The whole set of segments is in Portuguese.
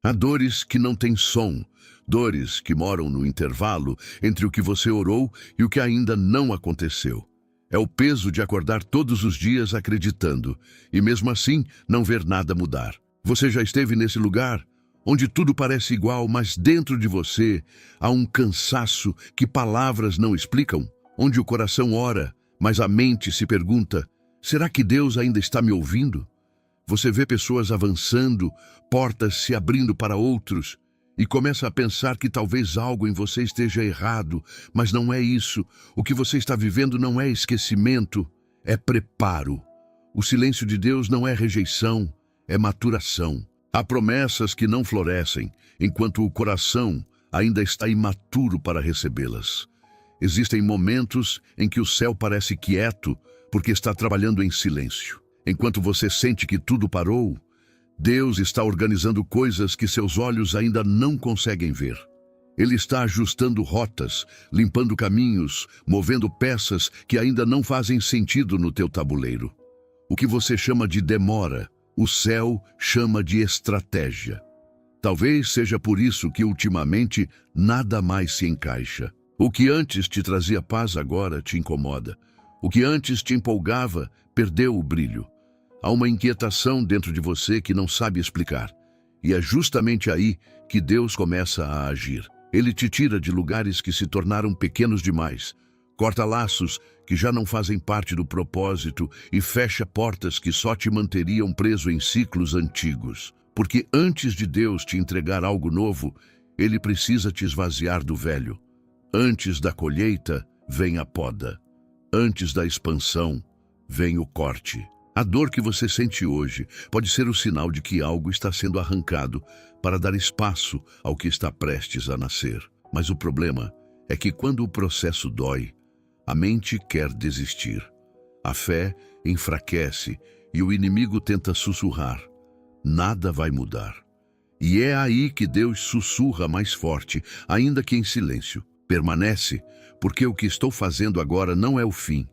Há dores que não têm som, dores que moram no intervalo entre o que você orou e o que ainda não aconteceu. É o peso de acordar todos os dias acreditando e mesmo assim não ver nada mudar. Você já esteve nesse lugar onde tudo parece igual, mas dentro de você há um cansaço que palavras não explicam, onde o coração ora, mas a mente se pergunta: será que Deus ainda está me ouvindo? Você vê pessoas avançando, portas se abrindo para outros, e começa a pensar que talvez algo em você esteja errado, mas não é isso. O que você está vivendo não é esquecimento, é preparo. O silêncio de Deus não é rejeição, é maturação. Há promessas que não florescem, enquanto o coração ainda está imaturo para recebê-las. Existem momentos em que o céu parece quieto, porque está trabalhando em silêncio. Enquanto você sente que tudo parou, Deus está organizando coisas que seus olhos ainda não conseguem ver. Ele está ajustando rotas, limpando caminhos, movendo peças que ainda não fazem sentido no teu tabuleiro. O que você chama de demora, o céu chama de estratégia. Talvez seja por isso que ultimamente nada mais se encaixa. O que antes te trazia paz agora te incomoda. O que antes te empolgava perdeu o brilho. Há uma inquietação dentro de você que não sabe explicar. E é justamente aí que Deus começa a agir. Ele te tira de lugares que se tornaram pequenos demais, corta laços que já não fazem parte do propósito e fecha portas que só te manteriam preso em ciclos antigos. Porque antes de Deus te entregar algo novo, Ele precisa te esvaziar do velho. Antes da colheita, vem a poda. Antes da expansão, vem o corte. A dor que você sente hoje pode ser o sinal de que algo está sendo arrancado para dar espaço ao que está prestes a nascer. Mas o problema é que quando o processo dói, a mente quer desistir. A fé enfraquece e o inimigo tenta sussurrar: nada vai mudar. E é aí que Deus sussurra mais forte, ainda que em silêncio. Permanece, porque o que estou fazendo agora não é o fim,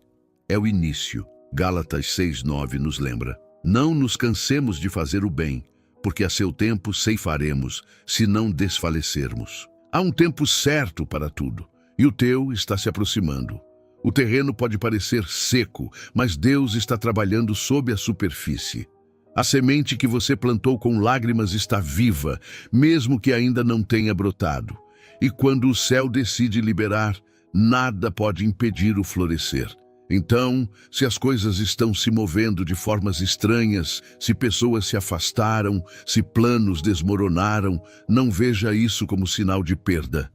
é o início. Gálatas 6:9 nos lembra: não nos cansemos de fazer o bem, porque a seu tempo ceifaremos, se não desfalecermos. Há um tempo certo para tudo, e o teu está se aproximando. O terreno pode parecer seco, mas Deus está trabalhando sob a superfície. A semente que você plantou com lágrimas está viva, mesmo que ainda não tenha brotado. E quando o céu decide liberar, nada pode impedir o florescer. Então, se as coisas estão se movendo de formas estranhas, se pessoas se afastaram, se planos desmoronaram, não veja isso como sinal de perda.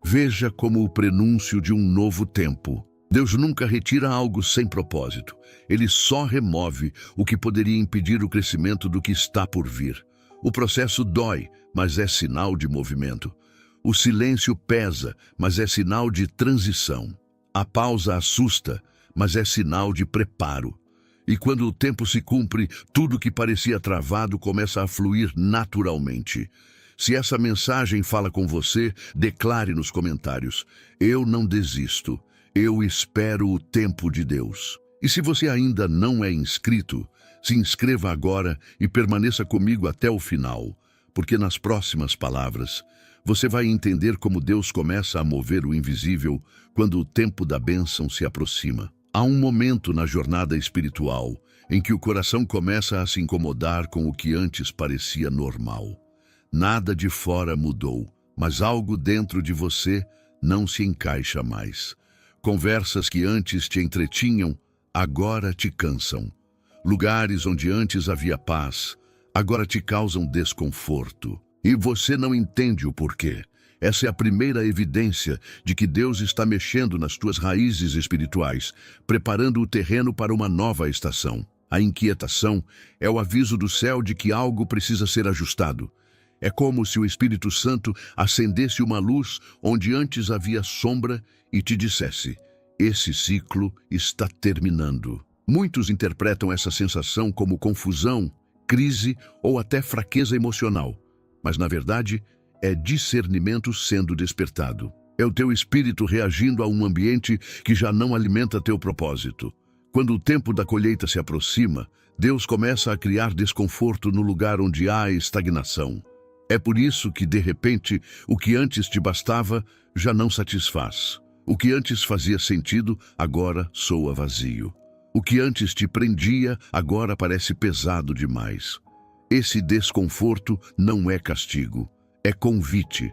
Veja como o prenúncio de um novo tempo. Deus nunca retira algo sem propósito. Ele só remove o que poderia impedir o crescimento do que está por vir. O processo dói, mas é sinal de movimento. O silêncio pesa, mas é sinal de transição. A pausa assusta, mas é sinal de preparo. E quando o tempo se cumpre, tudo que parecia travado começa a fluir naturalmente. Se essa mensagem fala com você, declare nos comentários: eu não desisto, eu espero o tempo de Deus. E se você ainda não é inscrito, se inscreva agora e permaneça comigo até o final, porque nas próximas palavras, você vai entender como Deus começa a mover o invisível quando o tempo da bênção se aproxima. Há um momento na jornada espiritual em que o coração começa a se incomodar com o que antes parecia normal. Nada de fora mudou, mas algo dentro de você não se encaixa mais. Conversas que antes te entretinham, agora te cansam. Lugares onde antes havia paz, agora te causam desconforto. E você não entende o porquê. Essa é a primeira evidência de que Deus está mexendo nas tuas raízes espirituais, preparando o terreno para uma nova estação. A inquietação é o aviso do céu de que algo precisa ser ajustado. É como se o Espírito Santo acendesse uma luz onde antes havia sombra e te dissesse: esse ciclo está terminando. Muitos interpretam essa sensação como confusão, crise ou até fraqueza emocional. Mas, na verdade, é discernimento sendo despertado. É o teu espírito reagindo a um ambiente que já não alimenta teu propósito. Quando o tempo da colheita se aproxima, Deus começa a criar desconforto no lugar onde há estagnação. É por isso que, de repente, o que antes te bastava já não satisfaz. O que antes fazia sentido, agora soa vazio. O que antes te prendia, agora parece pesado demais. Esse desconforto não é castigo, é convite.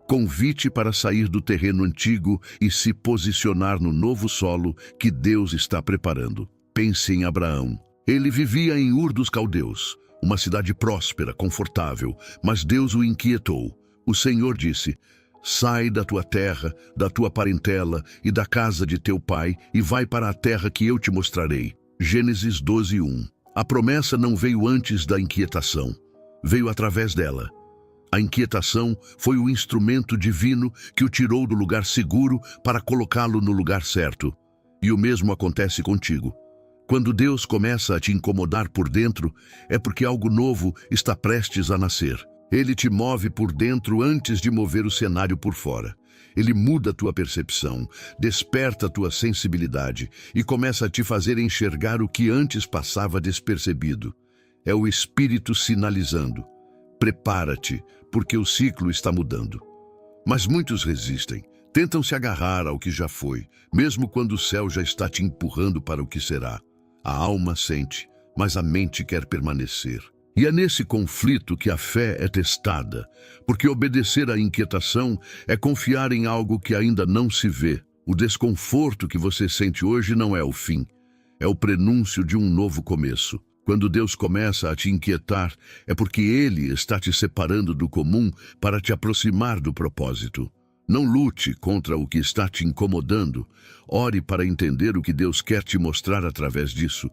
Convite para sair do terreno antigo e se posicionar no novo solo que Deus está preparando. Pense em Abraão. Ele vivia em Ur dos Caldeus, uma cidade próspera, confortável, mas Deus o inquietou. O Senhor disse: sai da tua terra, da tua parentela e da casa de teu pai e vai para a terra que eu te mostrarei. Gênesis 12:1. A promessa não veio antes da inquietação, veio através dela. A inquietação foi o instrumento divino que o tirou do lugar seguro para colocá-lo no lugar certo. E o mesmo acontece contigo. Quando Deus começa a te incomodar por dentro, é porque algo novo está prestes a nascer. Ele te move por dentro antes de mover o cenário por fora. Ele muda a tua percepção, desperta a tua sensibilidade e começa a te fazer enxergar o que antes passava despercebido. É o Espírito sinalizando: prepara-te, porque o ciclo está mudando. Mas muitos resistem, tentam se agarrar ao que já foi, mesmo quando o céu já está te empurrando para o que será. A alma sente, mas a mente quer permanecer. E é nesse conflito que a fé é testada, porque obedecer à inquietação é confiar em algo que ainda não se vê. O desconforto que você sente hoje não é o fim, é o prenúncio de um novo começo. Quando Deus começa a te inquietar, é porque Ele está te separando do comum para te aproximar do propósito. Não lute contra o que está te incomodando. Ore para entender o que Deus quer te mostrar através disso.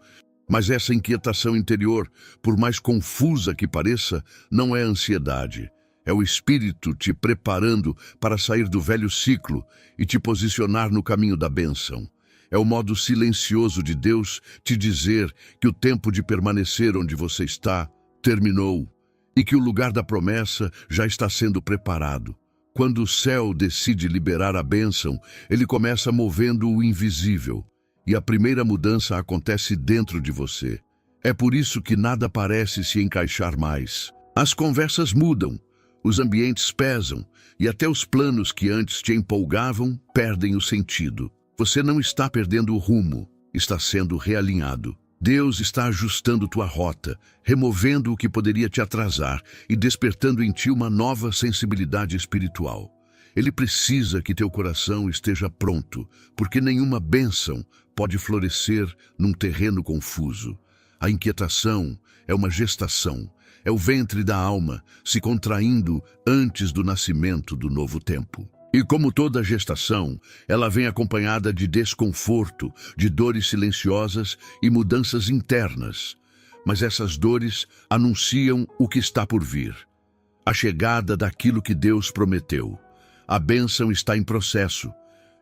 Mas essa inquietação interior, por mais confusa que pareça, não é ansiedade. É o Espírito te preparando para sair do velho ciclo e te posicionar no caminho da bênção. É o modo silencioso de Deus te dizer que o tempo de permanecer onde você está terminou e que o lugar da promessa já está sendo preparado. Quando o céu decide liberar a bênção, ele começa movendo o invisível, e a primeira mudança acontece dentro de você. É por isso que nada parece se encaixar mais. As conversas mudam, os ambientes pesam, e até os planos que antes te empolgavam perdem o sentido. Você não está perdendo o rumo, está sendo realinhado. Deus está ajustando tua rota, removendo o que poderia te atrasar e despertando em ti uma nova sensibilidade espiritual. Ele precisa que teu coração esteja pronto, porque nenhuma bênção pode florescer num terreno confuso. A inquietação é uma gestação, é o ventre da alma se contraindo antes do nascimento do novo tempo. E como toda gestação, ela vem acompanhada de desconforto, de dores silenciosas e mudanças internas. Mas essas dores anunciam o que está por vir. A chegada daquilo que Deus prometeu. A bênção está em processo,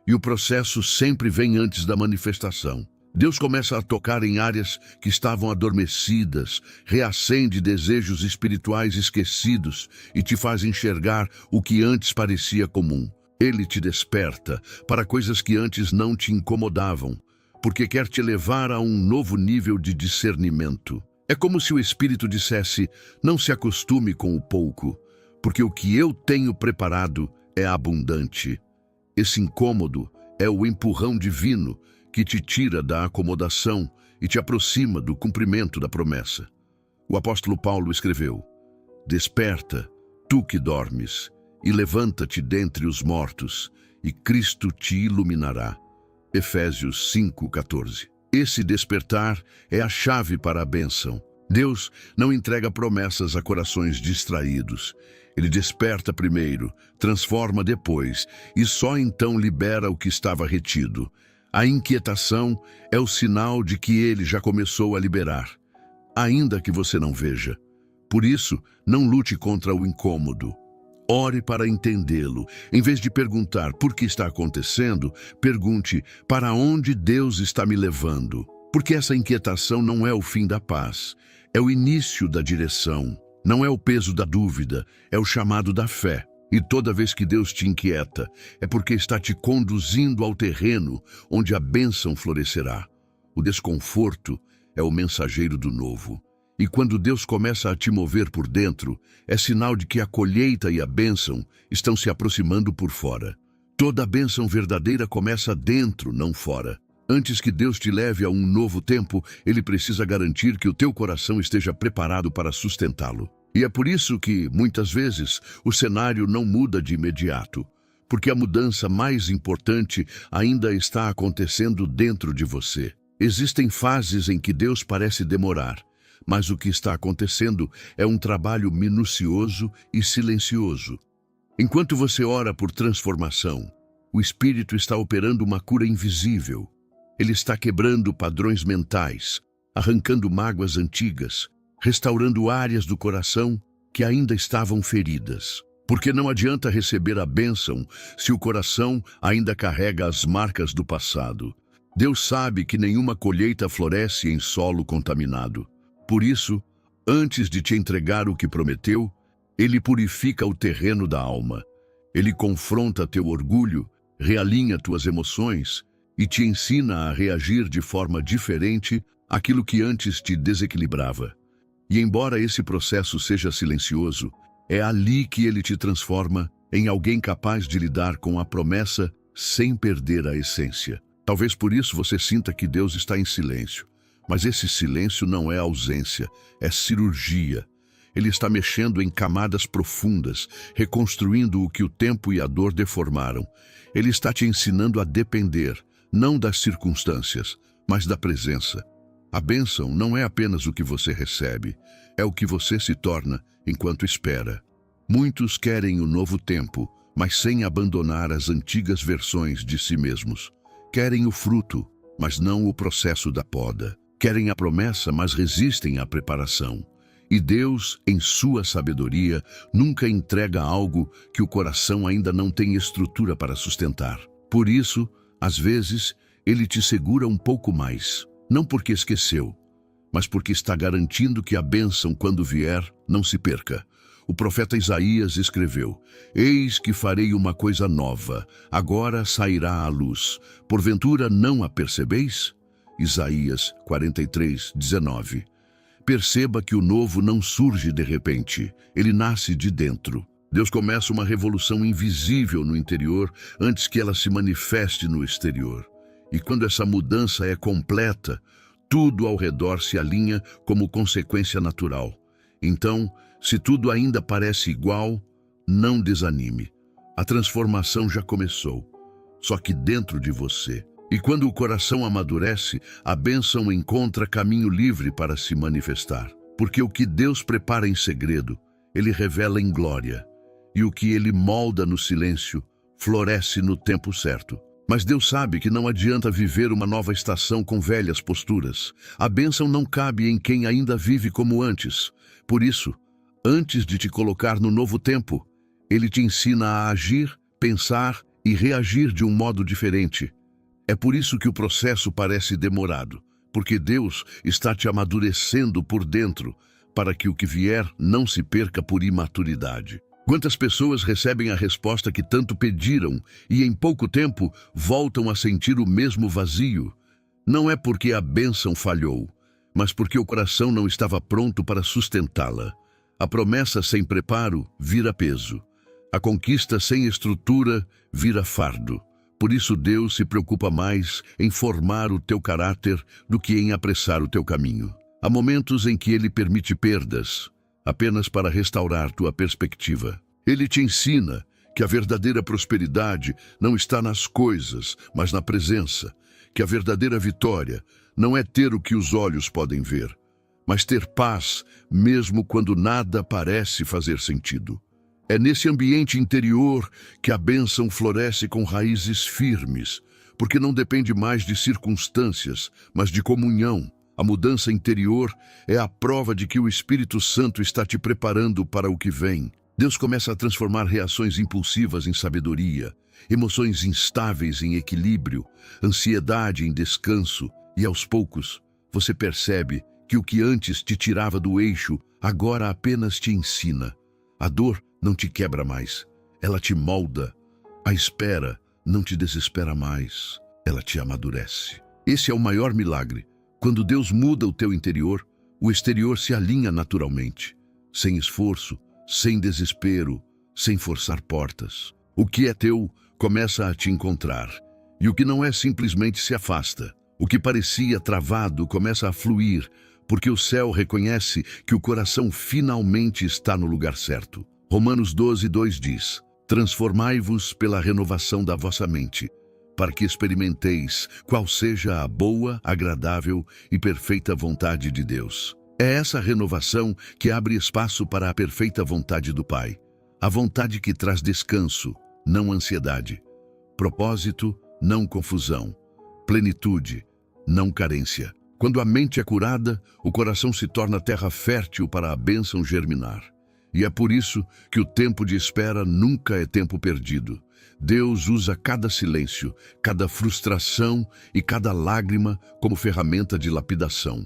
e o processo sempre vem antes da manifestação. Deus começa a tocar em áreas que estavam adormecidas, reacende desejos espirituais esquecidos e te faz enxergar o que antes parecia comum. Ele te desperta para coisas que antes não te incomodavam, porque quer te levar a um novo nível de discernimento. É como se o Espírito dissesse: não se acostume com o pouco, porque o que eu tenho preparado é abundante. Esse incômodo é o empurrão divino que te tira da acomodação e te aproxima do cumprimento da promessa. O apóstolo Paulo escreveu: desperta, tu que dormes, e levanta-te dentre os mortos, e Cristo te iluminará. Efésios 5:14. Esse despertar é a chave para a bênção. Deus não entrega promessas a corações distraídos. Ele desperta primeiro, transforma depois, e só então libera o que estava retido. A inquietação é o sinal de que ele já começou a liberar, ainda que você não veja. Por isso, não lute contra o incômodo. Ore para entendê-lo. Em vez de perguntar por que está acontecendo, pergunte para onde Deus está me levando. Porque essa inquietação não é o fim da paz, é o início da direção. Não é o peso da dúvida, é o chamado da fé. E toda vez que Deus te inquieta, é porque está te conduzindo ao terreno onde a bênção florescerá. O desconforto é o mensageiro do novo. E quando Deus começa a te mover por dentro, é sinal de que a colheita e a bênção estão se aproximando por fora. Toda a bênção verdadeira começa dentro, não fora. Antes que Deus te leve a um novo tempo, Ele precisa garantir que o teu coração esteja preparado para sustentá-lo. E é por isso que, muitas vezes, o cenário não muda de imediato, porque a mudança mais importante ainda está acontecendo dentro de você. Existem fases em que Deus parece demorar, mas o que está acontecendo é um trabalho minucioso e silencioso. Enquanto você ora por transformação, o Espírito está operando uma cura invisível. Ele está quebrando padrões mentais, arrancando mágoas antigas, restaurando áreas do coração que ainda estavam feridas. Porque não adianta receber a bênção se o coração ainda carrega as marcas do passado. Deus sabe que nenhuma colheita floresce em solo contaminado. Por isso, antes de te entregar o que prometeu, Ele purifica o terreno da alma. Ele confronta teu orgulho, realinha tuas emoções e te ensina a reagir de forma diferente àquilo que antes te desequilibrava. E embora esse processo seja silencioso, é ali que Ele te transforma em alguém capaz de lidar com a promessa sem perder a essência. Talvez por isso você sinta que Deus está em silêncio. Mas esse silêncio não é ausência, é cirurgia. Ele está mexendo em camadas profundas, reconstruindo o que o tempo e a dor deformaram. Ele está te ensinando a depender, não das circunstâncias, mas da presença. A bênção não é apenas o que você recebe, é o que você se torna enquanto espera. Muitos querem o novo tempo, mas sem abandonar as antigas versões de si mesmos. Querem o fruto, mas não o processo da poda. Querem a promessa, mas resistem à preparação. E Deus, em sua sabedoria, nunca entrega algo que o coração ainda não tem estrutura para sustentar. Por isso, às vezes, Ele te segura um pouco mais. Não porque esqueceu, mas porque está garantindo que a bênção, quando vier, não se perca. O profeta Isaías escreveu: Eis que farei uma coisa nova, agora sairá à luz. Porventura não a percebeis? Isaías 43:19. Perceba que o novo não surge de repente, ele nasce de dentro. Deus começa uma revolução invisível no interior antes que ela se manifeste no exterior. E quando essa mudança é completa, tudo ao redor se alinha como consequência natural. Então, se tudo ainda parece igual, não desanime. A transformação já começou, só que dentro de você. E quando o coração amadurece, a bênção encontra caminho livre para se manifestar. Porque o que Deus prepara em segredo, Ele revela em glória. E o que Ele molda no silêncio, floresce no tempo certo. Mas Deus sabe que não adianta viver uma nova estação com velhas posturas. A bênção não cabe em quem ainda vive como antes. Por isso, antes de te colocar no novo tempo, Ele te ensina a agir, pensar e reagir de um modo diferente. É por isso que o processo parece demorado, porque Deus está te amadurecendo por dentro, para que o que vier não se perca por imaturidade. Quantas pessoas recebem a resposta que tanto pediram e em pouco tempo voltam a sentir o mesmo vazio? Não é porque a bênção falhou, mas porque o coração não estava pronto para sustentá-la. A promessa sem preparo vira peso. A conquista sem estrutura vira fardo. Por isso Deus se preocupa mais em formar o teu caráter do que em apressar o teu caminho. Há momentos em que Ele permite perdas, apenas para restaurar tua perspectiva. Ele te ensina que a verdadeira prosperidade não está nas coisas, mas na presença. Que a verdadeira vitória não é ter o que os olhos podem ver, mas ter paz mesmo quando nada parece fazer sentido. É nesse ambiente interior que a bênção floresce com raízes firmes, porque não depende mais de circunstâncias, mas de comunhão. A mudança interior é a prova de que o Espírito Santo está te preparando para o que vem. Deus começa a transformar reações impulsivas em sabedoria, emoções instáveis em equilíbrio, ansiedade em descanso, e aos poucos você percebe que o que antes te tirava do eixo, agora apenas te ensina. A dor não te quebra mais, ela te molda. A espera não te desespera mais, ela te amadurece. Esse é o maior milagre. Quando Deus muda o teu interior, O exterior se alinha naturalmente, sem esforço, sem desespero, sem forçar portas. O que é teu começa a te encontrar, e o que não é simplesmente se afasta. O que parecia travado começa a fluir, porque o céu reconhece que o coração finalmente está no lugar certo. Romanos 12:2 diz: transformai-vos pela renovação da vossa mente, para que experimenteis qual seja a boa, agradável e perfeita vontade de Deus. É essa renovação que abre espaço para a perfeita vontade do Pai. A vontade que traz descanso, não ansiedade. Propósito, não confusão. Plenitude, não carência. Quando a mente é curada, o coração se torna terra fértil para a bênção germinar. E é por isso que o tempo de espera nunca é tempo perdido. Deus usa cada silêncio, cada frustração e cada lágrima como ferramenta de lapidação.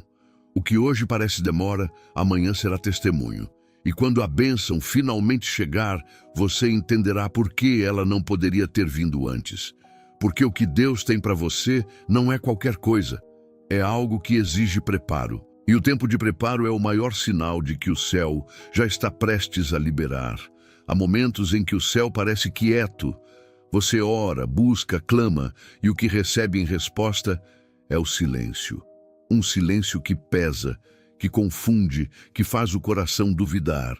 O que hoje parece demora, amanhã será testemunho. E quando a bênção finalmente chegar, você entenderá por que ela não poderia ter vindo antes. Porque o que Deus tem para você não é qualquer coisa. É algo que exige preparo. E o tempo de preparo é o maior sinal de que o céu já está prestes a liberar. Há momentos em que o céu parece quieto. Você ora, busca, clama, e o que recebe em resposta é o silêncio. Um silêncio que pesa, que confunde, que faz o coração duvidar.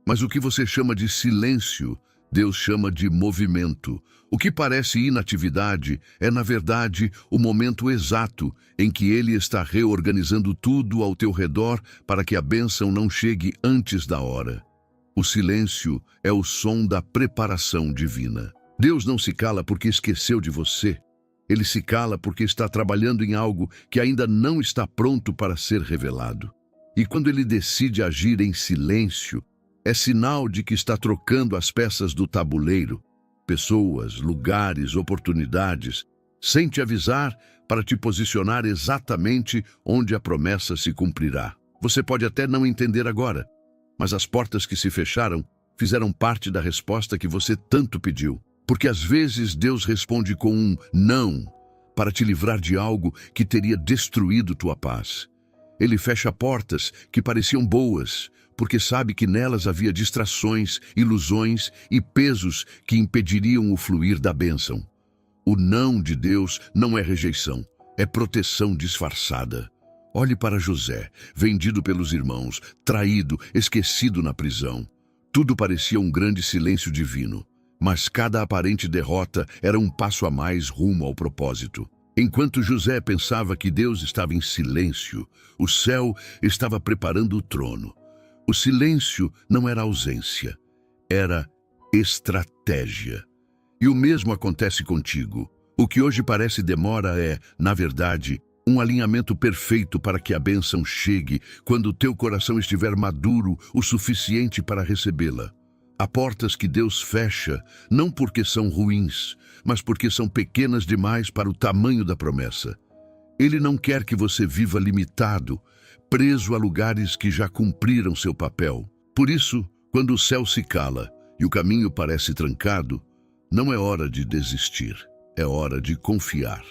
Mas o que você chama de silêncio, Deus chama de movimento. O que parece inatividade é, na verdade, o momento exato em que Ele está reorganizando tudo ao teu redor para que a bênção não chegue antes da hora. O silêncio é o som da preparação divina. Deus não se cala porque esqueceu de você. Ele se cala porque está trabalhando em algo que ainda não está pronto para ser revelado. E quando Ele decide agir em silêncio, é sinal de que está trocando as peças do tabuleiro, pessoas, lugares, oportunidades, sem te avisar, para te posicionar exatamente onde a promessa se cumprirá. Você pode até não entender agora, mas as portas que se fecharam fizeram parte da resposta que você tanto pediu. Porque às vezes Deus responde com um não para te livrar de algo que teria destruído tua paz. Ele fecha portas que pareciam boas, porque sabe que nelas havia distrações, ilusões e pesos que impediriam o fluir da bênção. O não de Deus não é rejeição, é proteção disfarçada. Olhe para José, vendido pelos irmãos, traído, esquecido na prisão. Tudo parecia um grande silêncio divino. Mas cada aparente derrota era um passo a mais rumo ao propósito. Enquanto José pensava que Deus estava em silêncio, o céu estava preparando o trono. O silêncio não era ausência, era estratégia. E o mesmo acontece contigo. O que hoje parece demora é, na verdade, um alinhamento perfeito para que a bênção chegue quando o teu coração estiver maduro o suficiente para recebê-la. Há portas que Deus fecha, não porque são ruins, mas porque são pequenas demais para o tamanho da promessa. Ele não quer que você viva limitado, preso a lugares que já cumpriram seu papel. Por isso, quando o céu se cala e o caminho parece trancado, não é hora de desistir, é hora de confiar.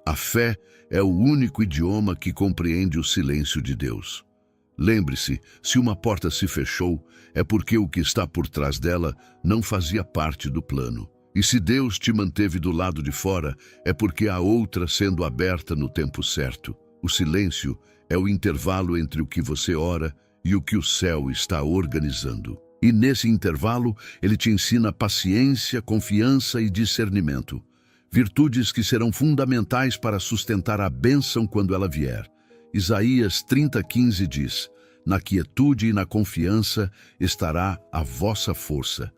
A fé é o único idioma que compreende o silêncio de Deus. Lembre-se, se uma porta se fechou, é porque o que está por trás dela não fazia parte do plano. E se Deus te manteve do lado de fora, é porque há outra sendo aberta no tempo certo. O silêncio é o intervalo entre o que você ora e o que o céu está organizando. E nesse intervalo, ele te ensina paciência, confiança e discernimento. Virtudes que serão fundamentais para sustentar a bênção quando ela vier. Isaías 30:15 diz: na quietude e na confiança estará a vossa força.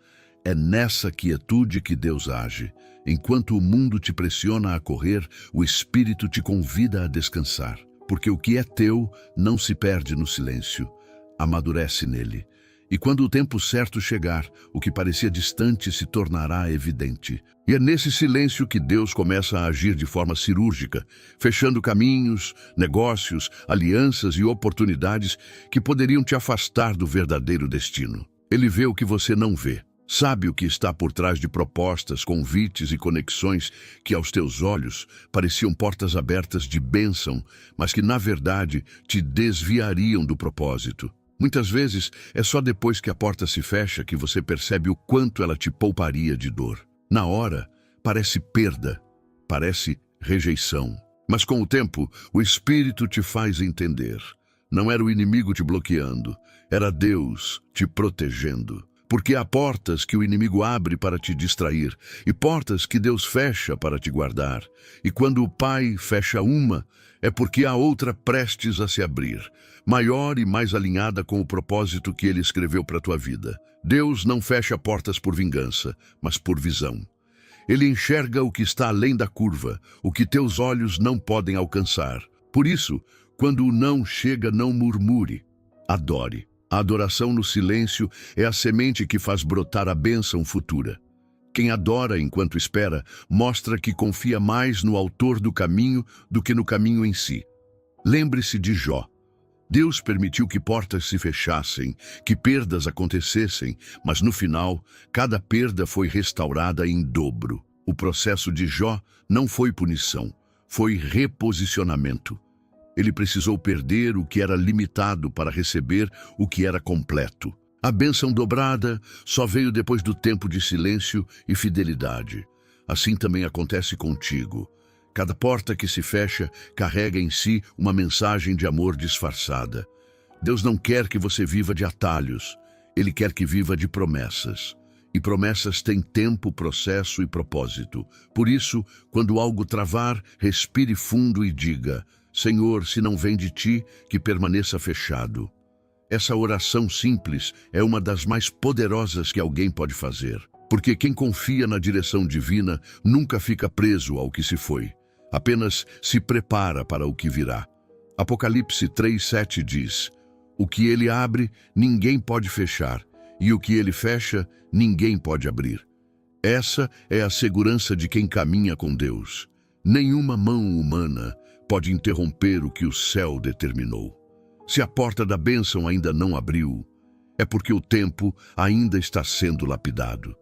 É nessa quietude que Deus age. Enquanto o mundo te pressiona a correr, o Espírito te convida a descansar. Porque o que é teu não se perde no silêncio, amadurece nele. E quando o tempo certo chegar, o que parecia distante se tornará evidente. E é nesse silêncio que Deus começa a agir de forma cirúrgica, fechando caminhos, negócios, alianças e oportunidades que poderiam te afastar do verdadeiro destino. Ele vê o que você não vê, Sabe o que está por trás de propostas, convites e conexões que aos teus olhos pareciam portas abertas de bênção, mas que na verdade te desviariam do propósito. Muitas vezes é só depois que a porta se fecha que você percebe o quanto ela te pouparia de dor. Na hora, parece perda, parece rejeição. Mas com o tempo, o Espírito te faz entender. Não era o inimigo te bloqueando, era Deus te protegendo. Porque há portas que o inimigo abre para te distrair e portas que Deus fecha para te guardar. E quando o Pai fecha uma, é porque há outra prestes a se abrir, maior e mais alinhada com o propósito que Ele escreveu para a tua vida. Deus não fecha portas por vingança, mas por visão. Ele enxerga o que está além da curva, o que teus olhos não podem alcançar. Por isso, quando o não chega, não murmure, adore. A adoração no silêncio é a semente que faz brotar a bênção futura. Quem adora enquanto espera, mostra que confia mais no autor do caminho do que no caminho em si. Lembre-se de Jó. Deus permitiu que portas se fechassem, que perdas acontecessem, mas no final, cada perda foi restaurada em dobro. O processo de Jó não foi punição, foi reposicionamento. Ele precisou perder o que era limitado para receber o que era completo. A bênção dobrada só veio depois do tempo de silêncio e fidelidade. Assim também acontece contigo. Cada porta que se fecha carrega em si uma mensagem de amor disfarçada. Deus não quer que você viva de atalhos. Ele quer que viva de promessas. E promessas têm tempo, processo e propósito. Por isso, quando algo travar, respire fundo e diga: Senhor, se não vem de ti, que permaneça fechado. Essa oração simples é uma das mais poderosas que alguém pode fazer, porque quem confia na direção divina nunca fica preso ao que se foi, apenas se prepara para o que virá. Apocalipse 3:7 diz: o que ele abre, ninguém pode fechar, e o que ele fecha, ninguém pode abrir. Essa é a segurança de quem caminha com Deus. Nenhuma mão humana pode interromper o que o céu determinou. Se a porta da bênção ainda não abriu, é porque o tempo ainda está sendo lapidado.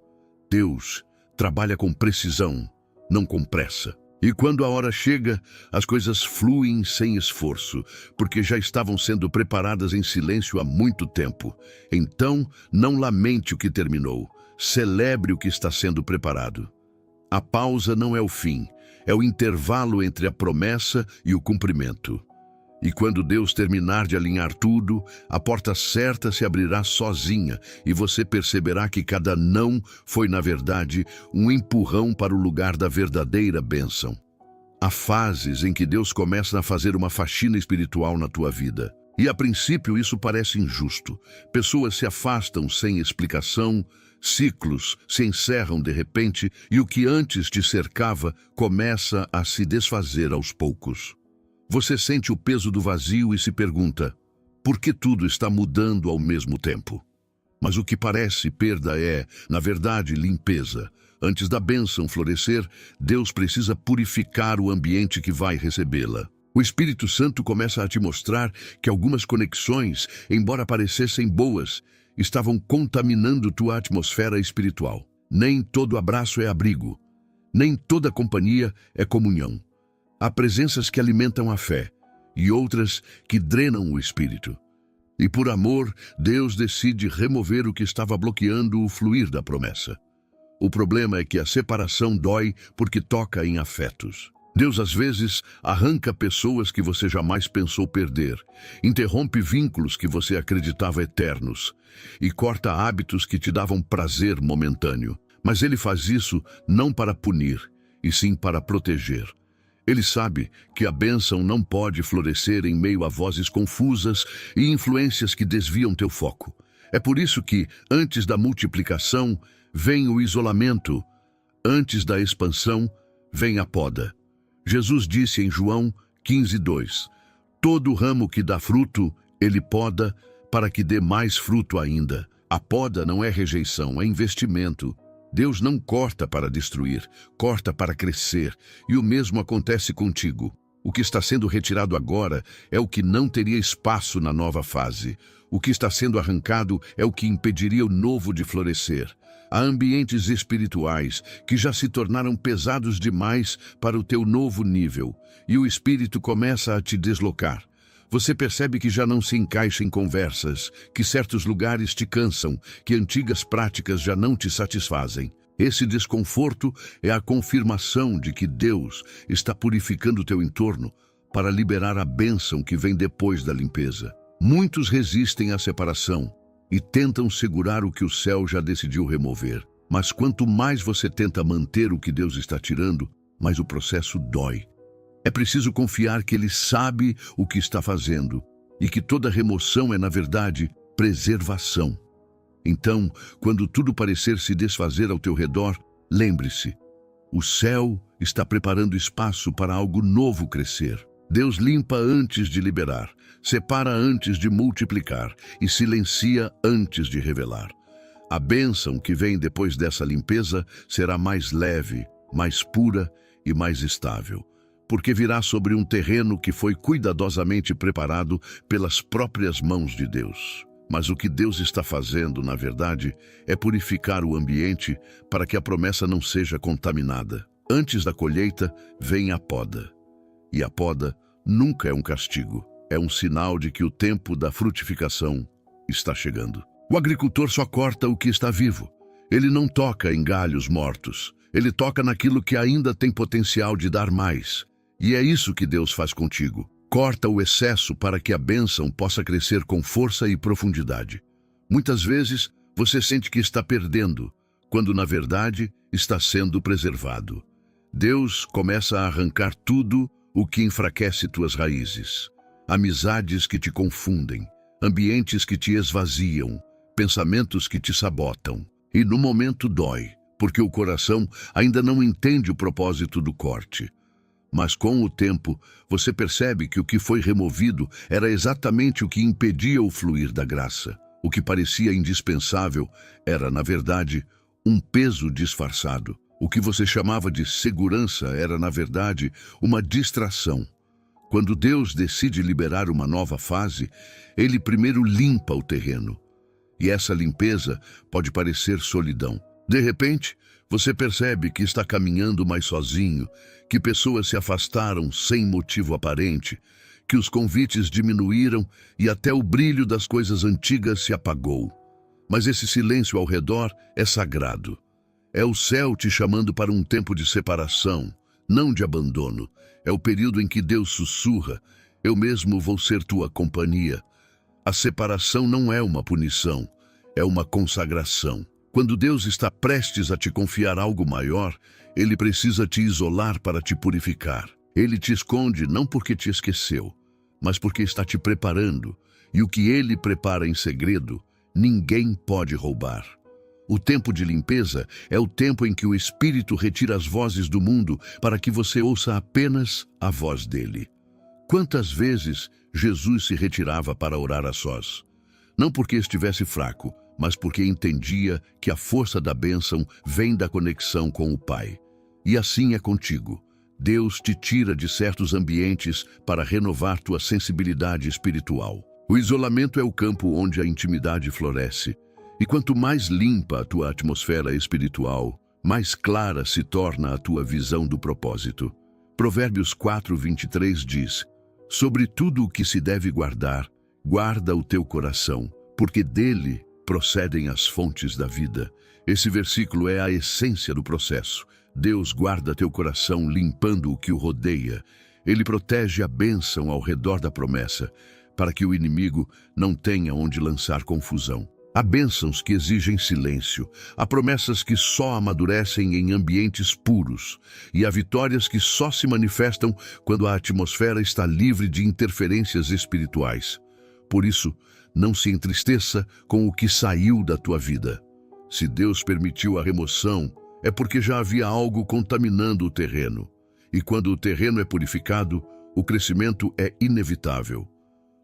Deus trabalha com precisão, não com pressa. E quando a hora chega, as coisas fluem sem esforço, porque já estavam sendo preparadas em silêncio há muito tempo. Então, não lamente o que terminou, celebre o que está sendo preparado. A pausa não é o fim, é o intervalo entre a promessa e o cumprimento. E quando Deus terminar de alinhar tudo, a porta certa se abrirá sozinha e você perceberá que cada não foi, na verdade, um empurrão para o lugar da verdadeira bênção. Há fases em que Deus começa a fazer uma faxina espiritual na tua vida. E a princípio isso parece injusto. Pessoas se afastam sem explicação, ciclos se encerram de repente e o que antes te cercava começa a se desfazer aos poucos. Você sente o peso do vazio e se pergunta: por que tudo está mudando ao mesmo tempo? Mas o que parece perda é, na verdade, limpeza. Antes da bênção florescer, Deus precisa purificar o ambiente que vai recebê-la. O Espírito Santo começa a te mostrar que algumas conexões, embora parecessem boas, estavam contaminando tua atmosfera espiritual. Nem todo abraço é abrigo, nem toda companhia é comunhão. Há presenças que alimentam a fé e outras que drenam o espírito. E por amor, Deus decide remover o que estava bloqueando o fluir da promessa. O problema é que a separação dói porque toca em afetos. Deus às vezes arranca pessoas que você jamais pensou perder, interrompe vínculos que você acreditava eternos e corta hábitos que te davam prazer momentâneo. Mas Ele faz isso não para punir, e sim para proteger. Ele sabe que a bênção não pode florescer em meio a vozes confusas e influências que desviam teu foco. É por isso que, antes da multiplicação, vem o isolamento. Antes da expansão, vem a poda. Jesus disse em João 15:2, todo ramo que dá fruto, Ele poda para que dê mais fruto ainda. A poda não é rejeição, é investimento. Deus não corta para destruir, corta para crescer, e o mesmo acontece contigo. O que está sendo retirado agora é o que não teria espaço na nova fase. O que está sendo arrancado é o que impediria o novo de florescer. Há ambientes espirituais que já se tornaram pesados demais para o teu novo nível, e o espírito começa a te deslocar. Você percebe que já não se encaixa em conversas, que certos lugares te cansam, que antigas práticas já não te satisfazem. Esse desconforto é a confirmação de que Deus está purificando o teu entorno para liberar a bênção que vem depois da limpeza. Muitos resistem à separação e tentam segurar o que o céu já decidiu remover. Mas quanto mais você tenta manter o que Deus está tirando, mais o processo dói. É preciso confiar que Ele sabe o que está fazendo e que toda remoção é, na verdade, preservação. Então, quando tudo parecer se desfazer ao teu redor, lembre-se, o céu está preparando espaço para algo novo crescer. Deus limpa antes de liberar, separa antes de multiplicar e silencia antes de revelar. A bênção que vem depois dessa limpeza será mais leve, mais pura e mais estável, porque virá sobre um terreno que foi cuidadosamente preparado pelas próprias mãos de Deus. Mas o que Deus está fazendo, na verdade, é purificar o ambiente para que a promessa não seja contaminada. Antes da colheita, vem a poda. E a poda nunca é um castigo, é um sinal de que o tempo da frutificação está chegando. O agricultor só corta o que está vivo. Ele não toca em galhos mortos. Ele toca naquilo que ainda tem potencial de dar mais. E é isso que Deus faz contigo. Corta o excesso para que a bênção possa crescer com força e profundidade. Muitas vezes você sente que está perdendo, quando na verdade está sendo preservado. Deus começa a arrancar tudo o que enfraquece tuas raízes. Amizades que te confundem, ambientes que te esvaziam, pensamentos que te sabotam. E no momento dói, porque o coração ainda não entende o propósito do corte. Mas com o tempo, você percebe que o que foi removido era exatamente o que impedia o fluir da graça. O que parecia indispensável era, na verdade, um peso disfarçado. O que você chamava de segurança era, na verdade, uma distração. Quando Deus decide liberar uma nova fase, Ele primeiro limpa o terreno. E essa limpeza pode parecer solidão. De repente, você percebe que está caminhando mais sozinho, que pessoas se afastaram sem motivo aparente, que os convites diminuíram e até o brilho das coisas antigas se apagou. Mas esse silêncio ao redor é sagrado. É o céu te chamando para um tempo de separação, não de abandono. É o período em que Deus sussurra: eu mesmo vou ser tua companhia. A separação não é uma punição, é uma consagração. Quando Deus está prestes a te confiar algo maior, Ele precisa te isolar para te purificar. Ele te esconde não porque te esqueceu, mas porque está te preparando. E o que Ele prepara em segredo, ninguém pode roubar. O tempo de limpeza é o tempo em que o Espírito retira as vozes do mundo para que você ouça apenas a voz dele. Quantas vezes Jesus se retirava para orar a sós? Não porque estivesse fraco, mas porque entendia que a força da bênção vem da conexão com o Pai. E assim é contigo. Deus te tira de certos ambientes para renovar tua sensibilidade espiritual. O isolamento é o campo onde a intimidade floresce. E quanto mais limpa a tua atmosfera espiritual, mais clara se torna a tua visão do propósito. Provérbios 4:23 diz: sobre tudo o que se deve guardar, guarda o teu coração, porque dele procedem as fontes da vida. Esse versículo é a essência do processo. Deus guarda teu coração limpando o que o rodeia. Ele protege a bênção ao redor da promessa, para que o inimigo não tenha onde lançar confusão. Há bênçãos que exigem silêncio, há promessas que só amadurecem em ambientes puros, e há vitórias que só se manifestam quando a atmosfera está livre de interferências espirituais. Por isso, não se entristeça com o que saiu da tua vida. Se Deus permitiu a remoção, é porque já havia algo contaminando o terreno. E quando o terreno é purificado, o crescimento é inevitável.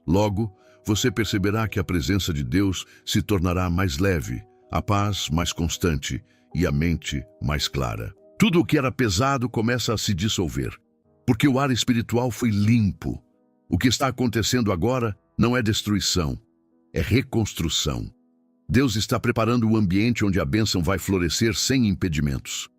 Logo, você perceberá que a presença de Deus se tornará mais leve, a paz mais constante e a mente mais clara. Tudo o que era pesado começa a se dissolver, porque o ar espiritual foi limpo. O que está acontecendo agora não é destruição, é reconstrução. Deus está preparando o ambiente onde a bênção vai florescer sem impedimentos.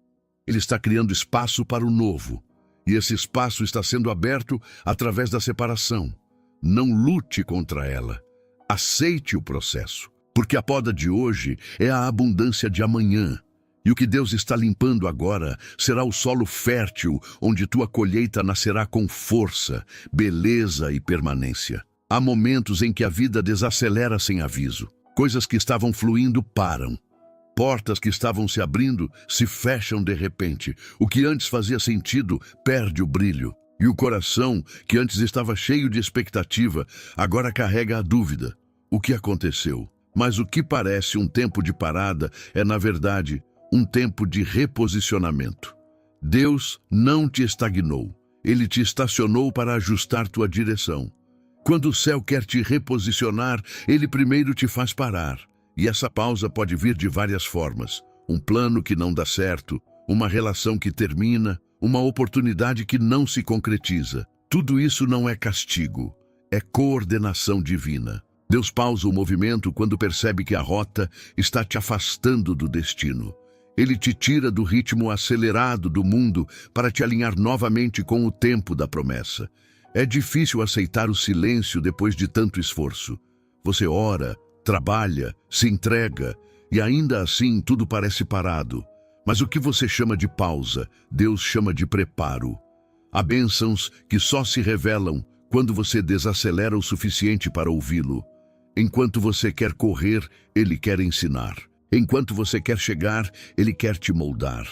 Ele está criando espaço para o novo, e esse espaço está sendo aberto através da separação. Não lute contra ela. Aceite o processo, porque a poda de hoje é a abundância de amanhã. E o que Deus está limpando agora será o solo fértil, onde tua colheita nascerá com força, beleza e permanência. Há momentos em que a vida desacelera sem aviso. Coisas que estavam fluindo param. Portas que estavam se abrindo se fecham de repente. O que antes fazia sentido perde o brilho. E o coração, que antes estava cheio de expectativa, agora carrega a dúvida. O que aconteceu? Mas o que parece um tempo de parada é, na verdade, um tempo de reposicionamento. Deus não te estagnou. Ele te estacionou para ajustar tua direção. Quando o céu quer te reposicionar, ele primeiro te faz parar. E essa pausa pode vir de várias formas. Um plano que não dá certo, uma relação que termina, uma oportunidade que não se concretiza. Tudo isso não é castigo, é coordenação divina. Deus pausa o movimento quando percebe que a rota está te afastando do destino. Ele te tira do ritmo acelerado do mundo para te alinhar novamente com o tempo da promessa. É difícil aceitar o silêncio depois de tanto esforço. Você ora, trabalha, se entrega e ainda assim tudo parece parado. Mas o que você chama de pausa, Deus chama de preparo. Há bênçãos que só se revelam quando você desacelera o suficiente para ouvi-lo. Enquanto você quer correr, ele quer ensinar. Enquanto você quer chegar, ele quer te moldar.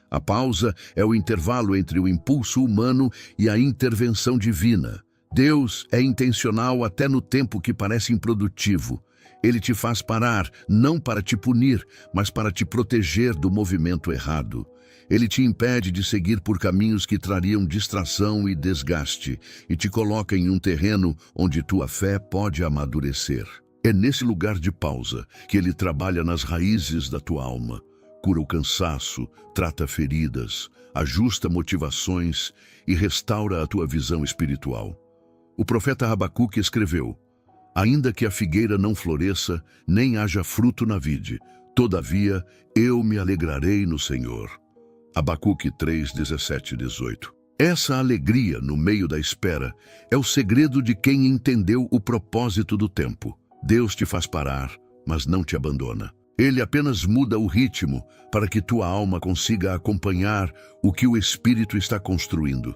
A pausa é o intervalo entre o impulso humano e a intervenção divina. Deus é intencional até no tempo que parece improdutivo. Ele te faz parar, não para te punir, mas para te proteger do movimento errado. Ele te impede de seguir por caminhos que trariam distração e desgaste, e te coloca em um terreno onde tua fé pode amadurecer. É nesse lugar de pausa que ele trabalha nas raízes da tua alma. Cura o cansaço, trata feridas, ajusta motivações e restaura a tua visão espiritual. O profeta Abacuque escreveu: ainda que a figueira não floresça, nem haja fruto na vide, todavia eu me alegrarei no Senhor. Abacuque 3, 17 e 18. Essa alegria no meio da espera é o segredo de quem entendeu o propósito do tempo. Deus te faz parar, mas não te abandona. Ele apenas muda o ritmo para que tua alma consiga acompanhar o que o Espírito está construindo.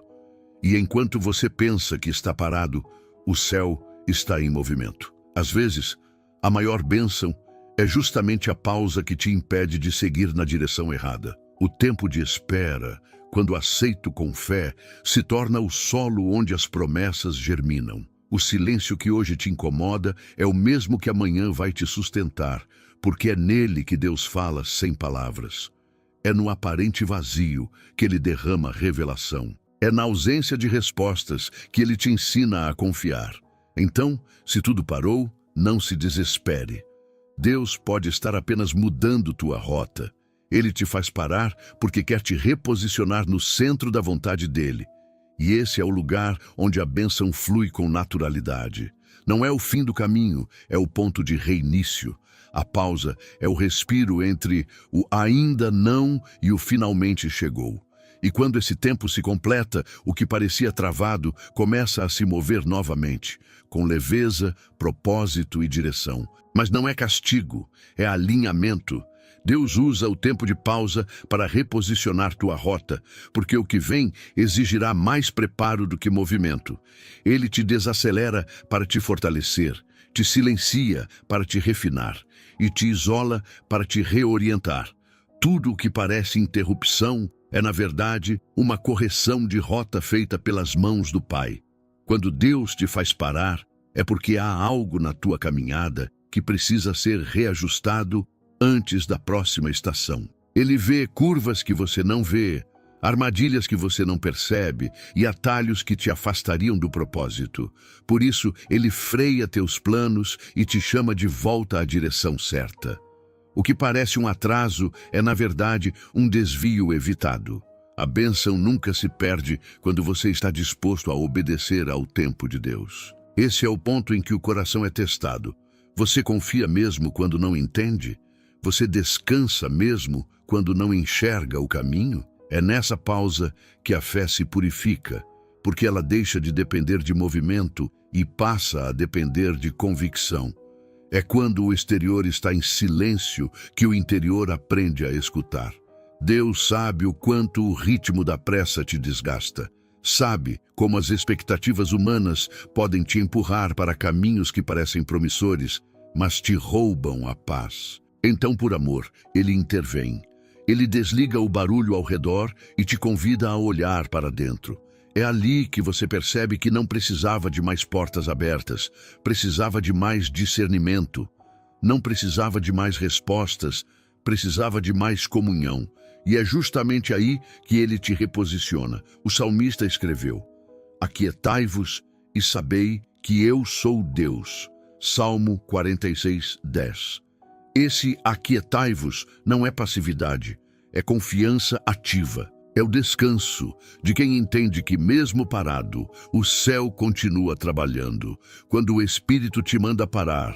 E enquanto você pensa que está parado, o céu está em movimento. Às vezes, a maior bênção é justamente a pausa que te impede de seguir na direção errada. O tempo de espera, quando aceito com fé, se torna o solo onde as promessas germinam. O silêncio que hoje te incomoda é o mesmo que amanhã vai te sustentar, porque é nele que Deus fala sem palavras. É no aparente vazio que ele derrama revelação. É na ausência de respostas que ele te ensina a confiar. Então, se tudo parou, não se desespere. Deus pode estar apenas mudando tua rota. Ele te faz parar porque quer te reposicionar no centro da vontade dele. E esse é o lugar onde a bênção flui com naturalidade. Não é o fim do caminho, é o ponto de reinício. A pausa é o respiro entre o ainda não e o finalmente chegou. E quando esse tempo se completa, o que parecia travado começa a se mover novamente, com leveza, propósito e direção. Mas não é castigo, é alinhamento. Deus usa o tempo de pausa para reposicionar tua rota, porque o que vem exigirá mais preparo do que movimento. Ele te desacelera para te fortalecer, te silencia para te refinar e te isola para te reorientar. Tudo o que parece interrupção é, na verdade, uma correção de rota feita pelas mãos do Pai. Quando Deus te faz parar, é porque há algo na tua caminhada que precisa ser reajustado antes da próxima estação. Ele vê curvas que você não vê, armadilhas que você não percebe e atalhos que te afastariam do propósito. Por isso, ele freia teus planos e te chama de volta à direção certa. O que parece um atraso é, na verdade, um desvio evitado. A bênção nunca se perde quando você está disposto a obedecer ao tempo de Deus. Esse é o ponto em que o coração é testado. Você confia mesmo quando não entende? Você descansa mesmo quando não enxerga o caminho? É nessa pausa que a fé se purifica, porque ela deixa de depender de movimento e passa a depender de convicção. É quando o exterior está em silêncio que o interior aprende a escutar. Deus sabe o quanto o ritmo da pressa te desgasta. Sabe como as expectativas humanas podem te empurrar para caminhos que parecem promissores, mas te roubam a paz. Então, por amor, Ele intervém. Ele desliga o barulho ao redor e te convida a olhar para dentro. É ali que você percebe que não precisava de mais portas abertas, precisava de mais discernimento, não precisava de mais respostas, precisava de mais comunhão. E é justamente aí que Ele te reposiciona. O salmista escreveu: Aquietai-vos e sabei que eu sou Deus. Salmo 46, 10. Esse aquietai-vos não é passividade, é confiança ativa. É o descanso de quem entende que, mesmo parado, o céu continua trabalhando. Quando o Espírito te manda parar,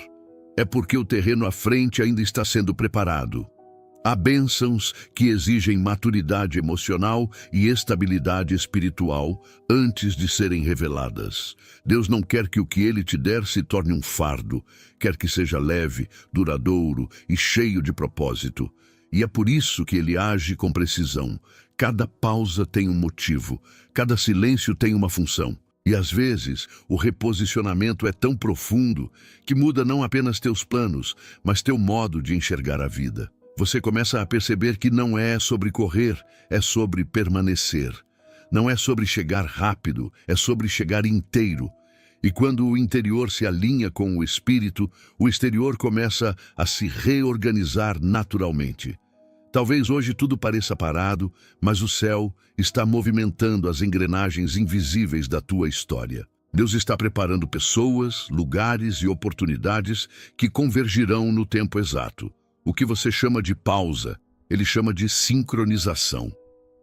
é porque o terreno à frente ainda está sendo preparado. Há bênçãos que exigem maturidade emocional e estabilidade espiritual antes de serem reveladas. Deus não quer que o que Ele te der se torne um fardo, quer que seja leve, duradouro e cheio de propósito. E é por isso que Ele age com precisão. Cada pausa tem um motivo, cada silêncio tem uma função. E às vezes, o reposicionamento é tão profundo que muda não apenas teus planos, mas teu modo de enxergar a vida. Você começa a perceber que não é sobre correr, é sobre permanecer. Não é sobre chegar rápido, é sobre chegar inteiro. E quando o interior se alinha com o espírito, o exterior começa a se reorganizar naturalmente. Talvez hoje tudo pareça parado, mas o céu está movimentando as engrenagens invisíveis da tua história. Deus está preparando pessoas, lugares e oportunidades que convergirão no tempo exato. O que você chama de pausa, Ele chama de sincronização.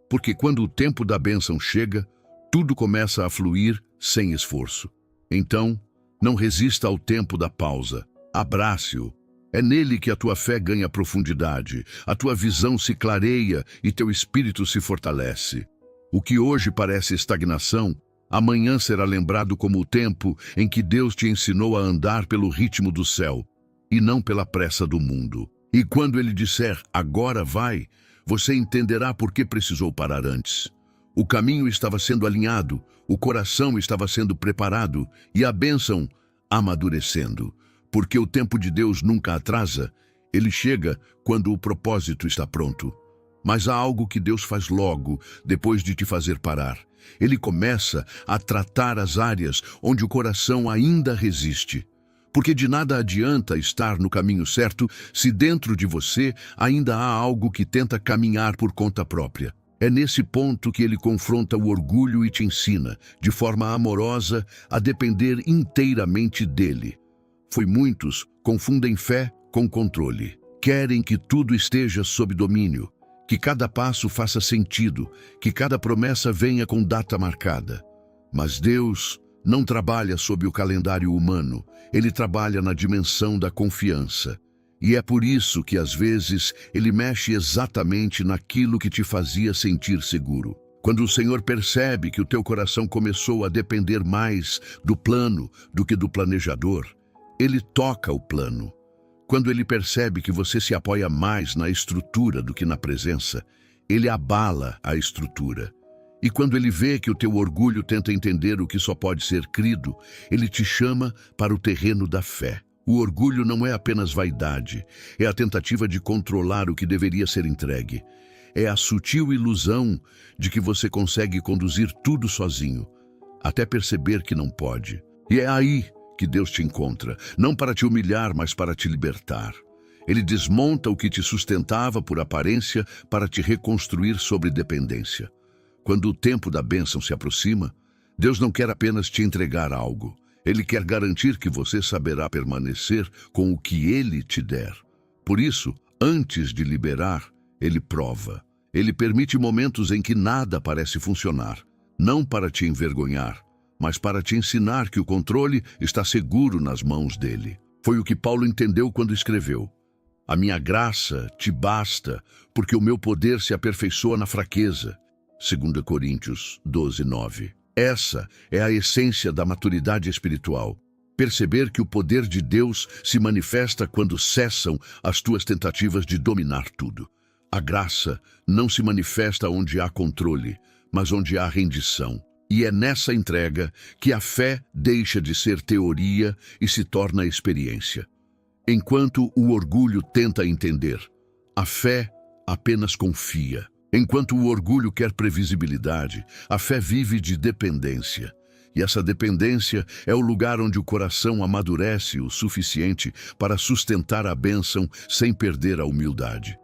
Porque quando o tempo da bênção chega, tudo começa a fluir sem esforço. Então, não resista ao tempo da pausa. Abrace-o. É nele que a tua fé ganha profundidade, a tua visão se clareia e teu espírito se fortalece. O que hoje parece estagnação, amanhã será lembrado como o tempo em que Deus te ensinou a andar pelo ritmo do céu e não pela pressa do mundo. E quando Ele disser, agora vai, você entenderá por que precisou parar antes. O caminho estava sendo alinhado, o coração estava sendo preparado e a bênção amadurecendo. Porque o tempo de Deus nunca atrasa, Ele chega quando o propósito está pronto. Mas há algo que Deus faz logo, depois de te fazer parar. Ele começa a tratar as áreas onde o coração ainda resiste. Porque de nada adianta estar no caminho certo se dentro de você ainda há algo que tenta caminhar por conta própria. É nesse ponto que Ele confronta o orgulho e te ensina, de forma amorosa, a depender inteiramente dEle. Muitos confundem fé com controle. Querem que tudo esteja sob domínio, que cada passo faça sentido, que cada promessa venha com data marcada. Mas Deus não trabalha sob o calendário humano, Ele trabalha na dimensão da confiança. E é por isso que, às vezes, Ele mexe exatamente naquilo que te fazia sentir seguro. Quando o Senhor percebe que o teu coração começou a depender mais do plano do que do planejador, Ele toca o plano. Quando Ele percebe que você se apoia mais na estrutura do que na presença, Ele abala a estrutura. E quando Ele vê que o teu orgulho tenta entender o que só pode ser crido, Ele te chama para o terreno da fé. O orgulho não é apenas vaidade, é a tentativa de controlar o que deveria ser entregue. É a sutil ilusão de que você consegue conduzir tudo sozinho, até perceber que não pode. E é aí que Deus te encontra, não para te humilhar, mas para te libertar. Ele desmonta o que te sustentava por aparência para te reconstruir sobre dependência. Quando o tempo da bênção se aproxima, Deus não quer apenas te entregar algo. Ele quer garantir que você saberá permanecer com o que Ele te der. Por isso, antes de liberar, Ele prova. Ele permite momentos em que nada parece funcionar, não para te envergonhar, mas para te ensinar que o controle está seguro nas mãos dEle. Foi o que Paulo entendeu quando escreveu: a minha graça te basta, porque o meu poder se aperfeiçoa na fraqueza. 2 Coríntios 12:9. Essa é a essência da maturidade espiritual. Perceber que o poder de Deus se manifesta quando cessam as tuas tentativas de dominar tudo. A graça não se manifesta onde há controle, mas onde há rendição. E é nessa entrega que a fé deixa de ser teoria e se torna experiência. Enquanto o orgulho tenta entender, a fé apenas confia. Enquanto o orgulho quer previsibilidade, a fé vive de dependência. E essa dependência é o lugar onde o coração amadurece o suficiente para sustentar a bênção sem perder a humildade.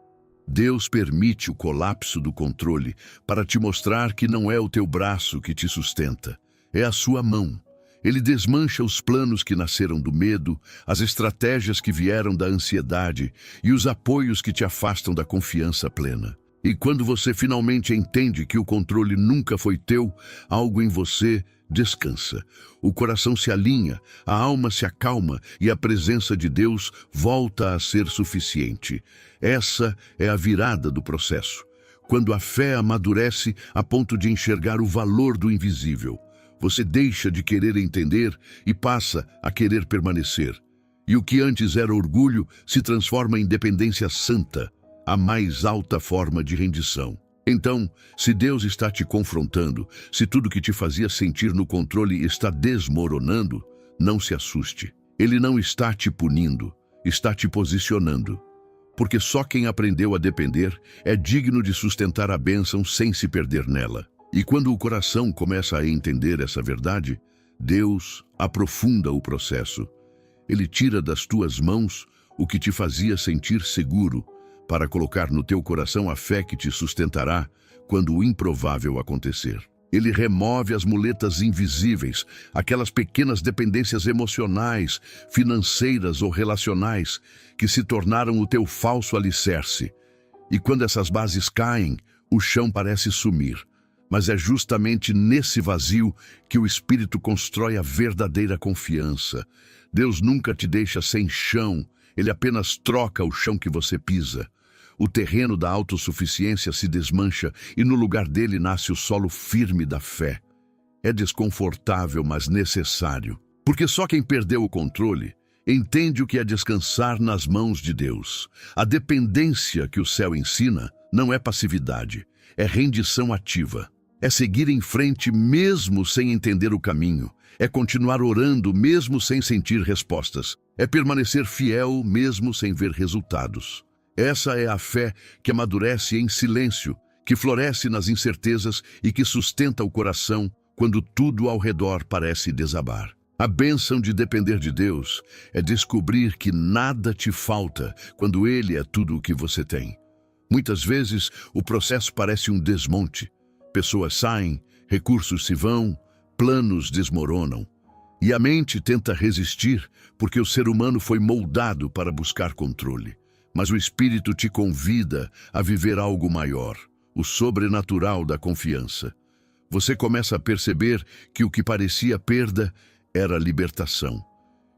Deus permite o colapso do controle para te mostrar que não é o teu braço que te sustenta, é a sua mão. Ele desmancha os planos que nasceram do medo, as estratégias que vieram da ansiedade e os apoios que te afastam da confiança plena. E quando você finalmente entende que o controle nunca foi teu, algo em você descansa. O coração se alinha, a alma se acalma e a presença de Deus volta a ser suficiente. Essa é a virada do processo. Quando a fé amadurece a ponto de enxergar o valor do invisível, você deixa de querer entender e passa a querer permanecer. E o que antes era orgulho se transforma em dependência santa, a mais alta forma de rendição. Então, se Deus está te confrontando, se tudo que te fazia sentir no controle está desmoronando, não se assuste. Ele não está te punindo, está te posicionando. Porque só quem aprendeu a depender é digno de sustentar a bênção sem se perder nela. E quando o coração começa a entender essa verdade, Deus aprofunda o processo. Ele tira das tuas mãos o que te fazia sentir seguro, para colocar no teu coração a fé que te sustentará quando o improvável acontecer. Ele remove as muletas invisíveis, aquelas pequenas dependências emocionais, financeiras ou relacionais que se tornaram o teu falso alicerce. E quando essas bases caem, o chão parece sumir. Mas é justamente nesse vazio que o Espírito constrói a verdadeira confiança. Deus nunca te deixa sem chão, Ele apenas troca o chão que você pisa. O terreno da autossuficiência se desmancha e no lugar dele nasce o solo firme da fé. É desconfortável, mas necessário. Porque só quem perdeu o controle entende o que é descansar nas mãos de Deus. A dependência que o céu ensina não é passividade, é rendição ativa. É seguir em frente mesmo sem entender o caminho. É continuar orando mesmo sem sentir respostas. É permanecer fiel mesmo sem ver resultados. Essa é a fé que amadurece em silêncio, que floresce nas incertezas e que sustenta o coração quando tudo ao redor parece desabar. A bênção de depender de Deus é descobrir que nada te falta quando Ele é tudo o que você tem. Muitas vezes o processo parece um desmonte. Pessoas saem, recursos se vão, planos desmoronam. E a mente tenta resistir porque o ser humano foi moldado para buscar controle. Mas o Espírito te convida a viver algo maior, o sobrenatural da confiança. Você começa a perceber que o que parecia perda era libertação,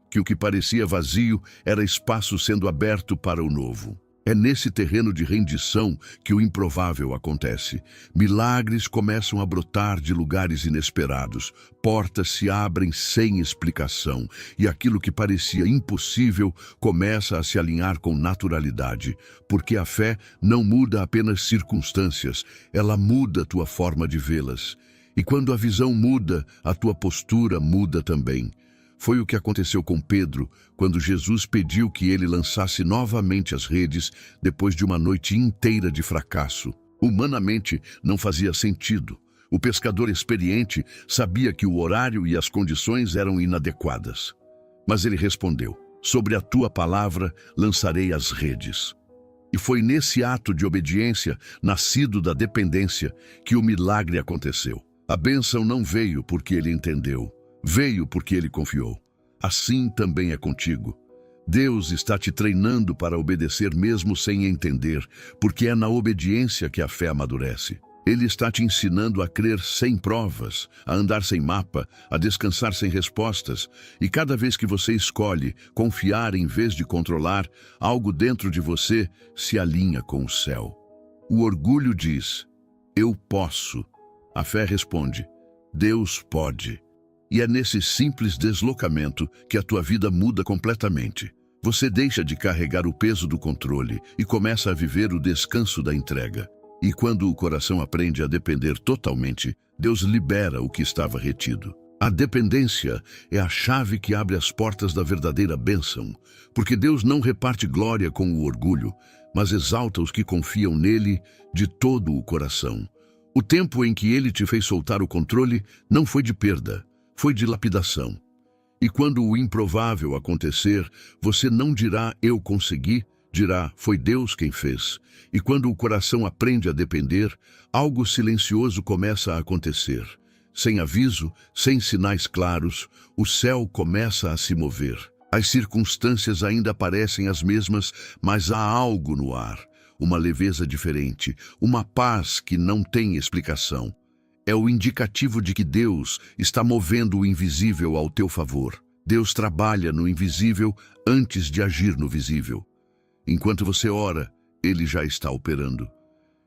que o que parecia vazio era espaço sendo aberto para o novo. É nesse terreno de rendição que o improvável acontece. Milagres começam a brotar de lugares inesperados, portas se abrem sem explicação, e aquilo que parecia impossível começa a se alinhar com naturalidade, porque a fé não muda apenas circunstâncias, ela muda a tua forma de vê-las. E quando a visão muda, a tua postura muda também. Foi o que aconteceu com Pedro, quando Jesus pediu que ele lançasse novamente as redes depois de uma noite inteira de fracasso. Humanamente, não fazia sentido. O pescador experiente sabia que o horário e as condições eram inadequadas. Mas ele respondeu: "Sobre a tua palavra lançarei as redes." E foi nesse ato de obediência, nascido da dependência, que o milagre aconteceu. A bênção não veio porque ele entendeu. Veio porque ele confiou. Assim também é contigo. Deus está te treinando para obedecer mesmo sem entender, porque é na obediência que a fé amadurece. Ele está te ensinando a crer sem provas, a andar sem mapa, a descansar sem respostas, e cada vez que você escolhe confiar em vez de controlar, algo dentro de você se alinha com o céu. O orgulho diz: eu posso. A fé responde: Deus pode. E é nesse simples deslocamento que a tua vida muda completamente. Você deixa de carregar o peso do controle e começa a viver o descanso da entrega. E quando o coração aprende a depender totalmente, Deus libera o que estava retido. A dependência é a chave que abre as portas da verdadeira bênção, porque Deus não reparte glória com o orgulho, mas exalta os que confiam nele de todo o coração. O tempo em que ele te fez soltar o controle não foi de perda, foi de lapidação. E quando o improvável acontecer, você não dirá eu consegui, dirá foi Deus quem fez. E quando o coração aprende a depender, algo silencioso começa a acontecer. Sem aviso, sem sinais claros, o céu começa a se mover. As circunstâncias ainda parecem as mesmas, mas há algo no ar. Uma leveza diferente, uma paz que não tem explicação. É o indicativo de que Deus está movendo o invisível ao teu favor. Deus trabalha no invisível antes de agir no visível. Enquanto você ora, Ele já está operando.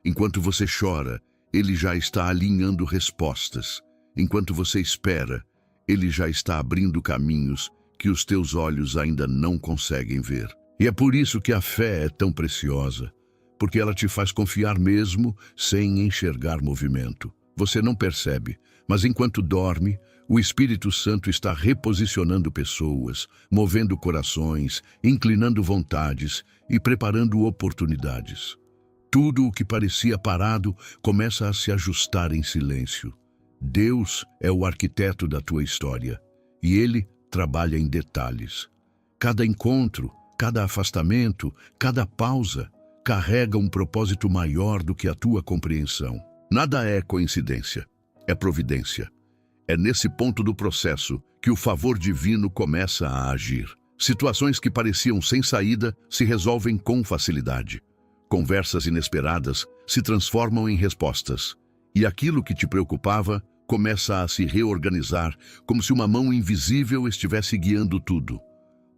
Enquanto você chora, Ele já está alinhando respostas. Enquanto você espera, Ele já está abrindo caminhos que os teus olhos ainda não conseguem ver. E é por isso que a fé é tão preciosa, porque ela te faz confiar mesmo sem enxergar movimento. Você não percebe, mas enquanto dorme, o Espírito Santo está reposicionando pessoas, movendo corações, inclinando vontades e preparando oportunidades. Tudo o que parecia parado começa a se ajustar em silêncio. Deus é o arquiteto da tua história e Ele trabalha em detalhes. Cada encontro, cada afastamento, cada pausa carrega um propósito maior do que a tua compreensão. Nada é coincidência, é providência. É nesse ponto do processo que o favor divino começa a agir. Situações que pareciam sem saída se resolvem com facilidade. Conversas inesperadas se transformam em respostas. E aquilo que te preocupava começa a se reorganizar, como se uma mão invisível estivesse guiando tudo.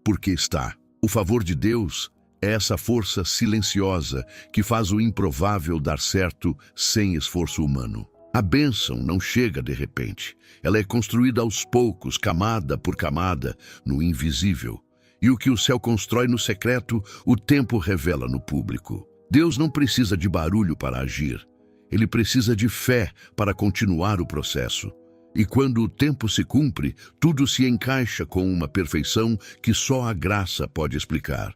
Porque está. O favor de Deus é essa força silenciosa que faz o improvável dar certo sem esforço humano. A bênção não chega de repente. Ela é construída aos poucos, camada por camada, no invisível. E o que o céu constrói no secreto, o tempo revela no público. Deus não precisa de barulho para agir. Ele precisa de fé para continuar o processo. E quando o tempo se cumpre, tudo se encaixa com uma perfeição que só a graça pode explicar.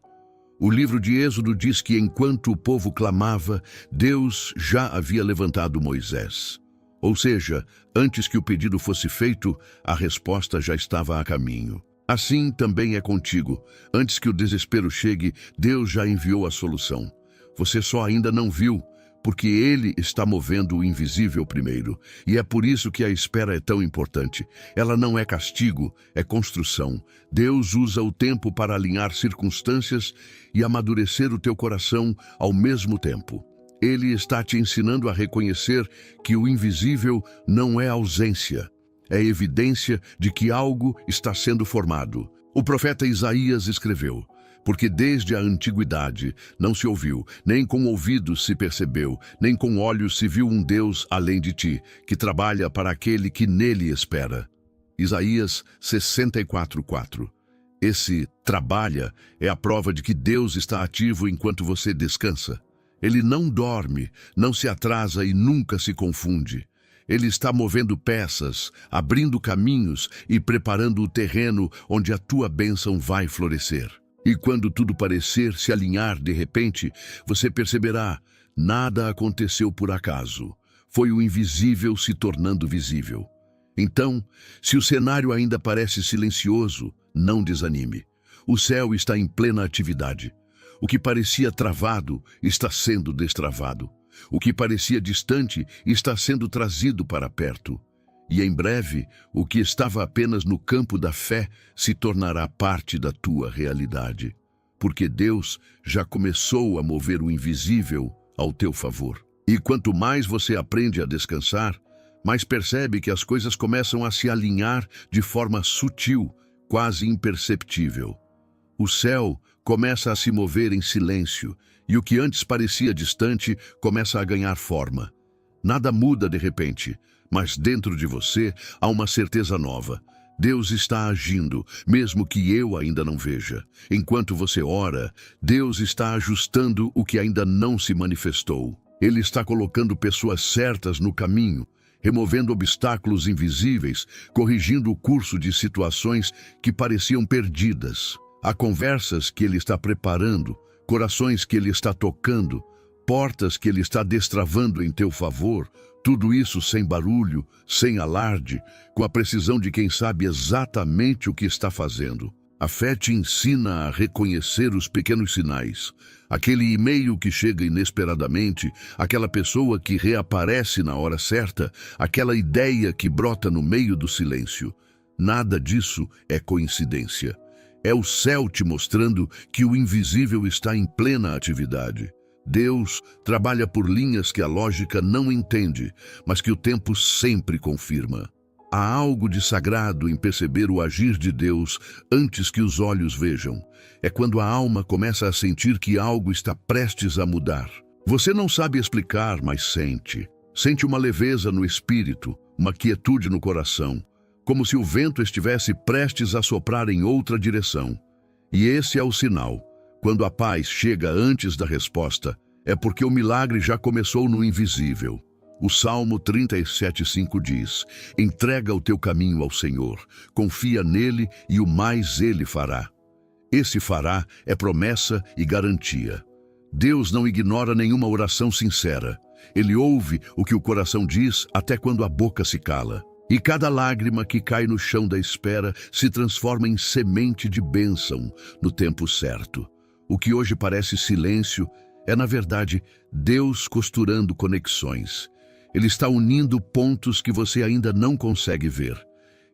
O livro de Êxodo diz que enquanto o povo clamava, Deus já havia levantado Moisés. Ou seja, antes que o pedido fosse feito, a resposta já estava a caminho. Assim também é contigo. Antes que o desespero chegue, Deus já enviou a solução. Você só ainda não viu, porque Ele está movendo o invisível primeiro. E é por isso que a espera é tão importante. Ela não é castigo, é construção. Deus usa o tempo para alinhar circunstâncias e amadurecer o teu coração ao mesmo tempo. Ele está te ensinando a reconhecer que o invisível não é ausência, é evidência de que algo está sendo formado. O profeta Isaías escreveu: porque desde a antiguidade não se ouviu, nem com ouvidos se percebeu, nem com olhos se viu um Deus além de ti, que trabalha para aquele que nele espera. Isaías 64:4. Esse trabalha é a prova de que Deus está ativo enquanto você descansa. Ele não dorme, não se atrasa e nunca se confunde. Ele está movendo peças, abrindo caminhos e preparando o terreno onde a tua bênção vai florescer. E quando tudo parecer se alinhar de repente, você perceberá, nada aconteceu por acaso. Foi o invisível se tornando visível. Então, se o cenário ainda parece silencioso, não desanime. O céu está em plena atividade. O que parecia travado está sendo destravado. O que parecia distante está sendo trazido para perto. E em breve, o que estava apenas no campo da fé se tornará parte da tua realidade. Porque Deus já começou a mover o invisível ao teu favor. E quanto mais você aprende a descansar, mais percebe que as coisas começam a se alinhar de forma sutil, quase imperceptível. O céu começa a se mover em silêncio, e o que antes parecia distante começa a ganhar forma. Nada muda de repente, mas dentro de você há uma certeza nova. Deus está agindo, mesmo que eu ainda não veja. Enquanto você ora, Deus está ajustando o que ainda não se manifestou. Ele está colocando pessoas certas no caminho, removendo obstáculos invisíveis, corrigindo o curso de situações que pareciam perdidas. Há conversas que Ele está preparando, corações que Ele está tocando, portas que Ele está destravando em teu favor, tudo isso sem barulho, sem alarde, com a precisão de quem sabe exatamente o que está fazendo. A fé te ensina a reconhecer os pequenos sinais, aquele e-mail que chega inesperadamente, aquela pessoa que reaparece na hora certa, aquela ideia que brota no meio do silêncio. Nada disso é coincidência. É o céu te mostrando que o invisível está em plena atividade. Deus trabalha por linhas que a lógica não entende, mas que o tempo sempre confirma. Há algo de sagrado em perceber o agir de Deus antes que os olhos vejam. É quando a alma começa a sentir que algo está prestes a mudar. Você não sabe explicar, mas sente. Sente uma leveza no espírito, uma quietude no coração, como se o vento estivesse prestes a soprar em outra direção. E esse é o sinal. Quando a paz chega antes da resposta, é porque o milagre já começou no invisível. O Salmo 37:5 diz: entrega o teu caminho ao Senhor, confia nele e o mais ele fará. Esse fará é promessa e garantia. Deus não ignora nenhuma oração sincera. Ele ouve o que o coração diz até quando a boca se cala. E cada lágrima que cai no chão da espera se transforma em semente de bênção no tempo certo. O que hoje parece silêncio é, na verdade, Deus costurando conexões. Ele está unindo pontos que você ainda não consegue ver.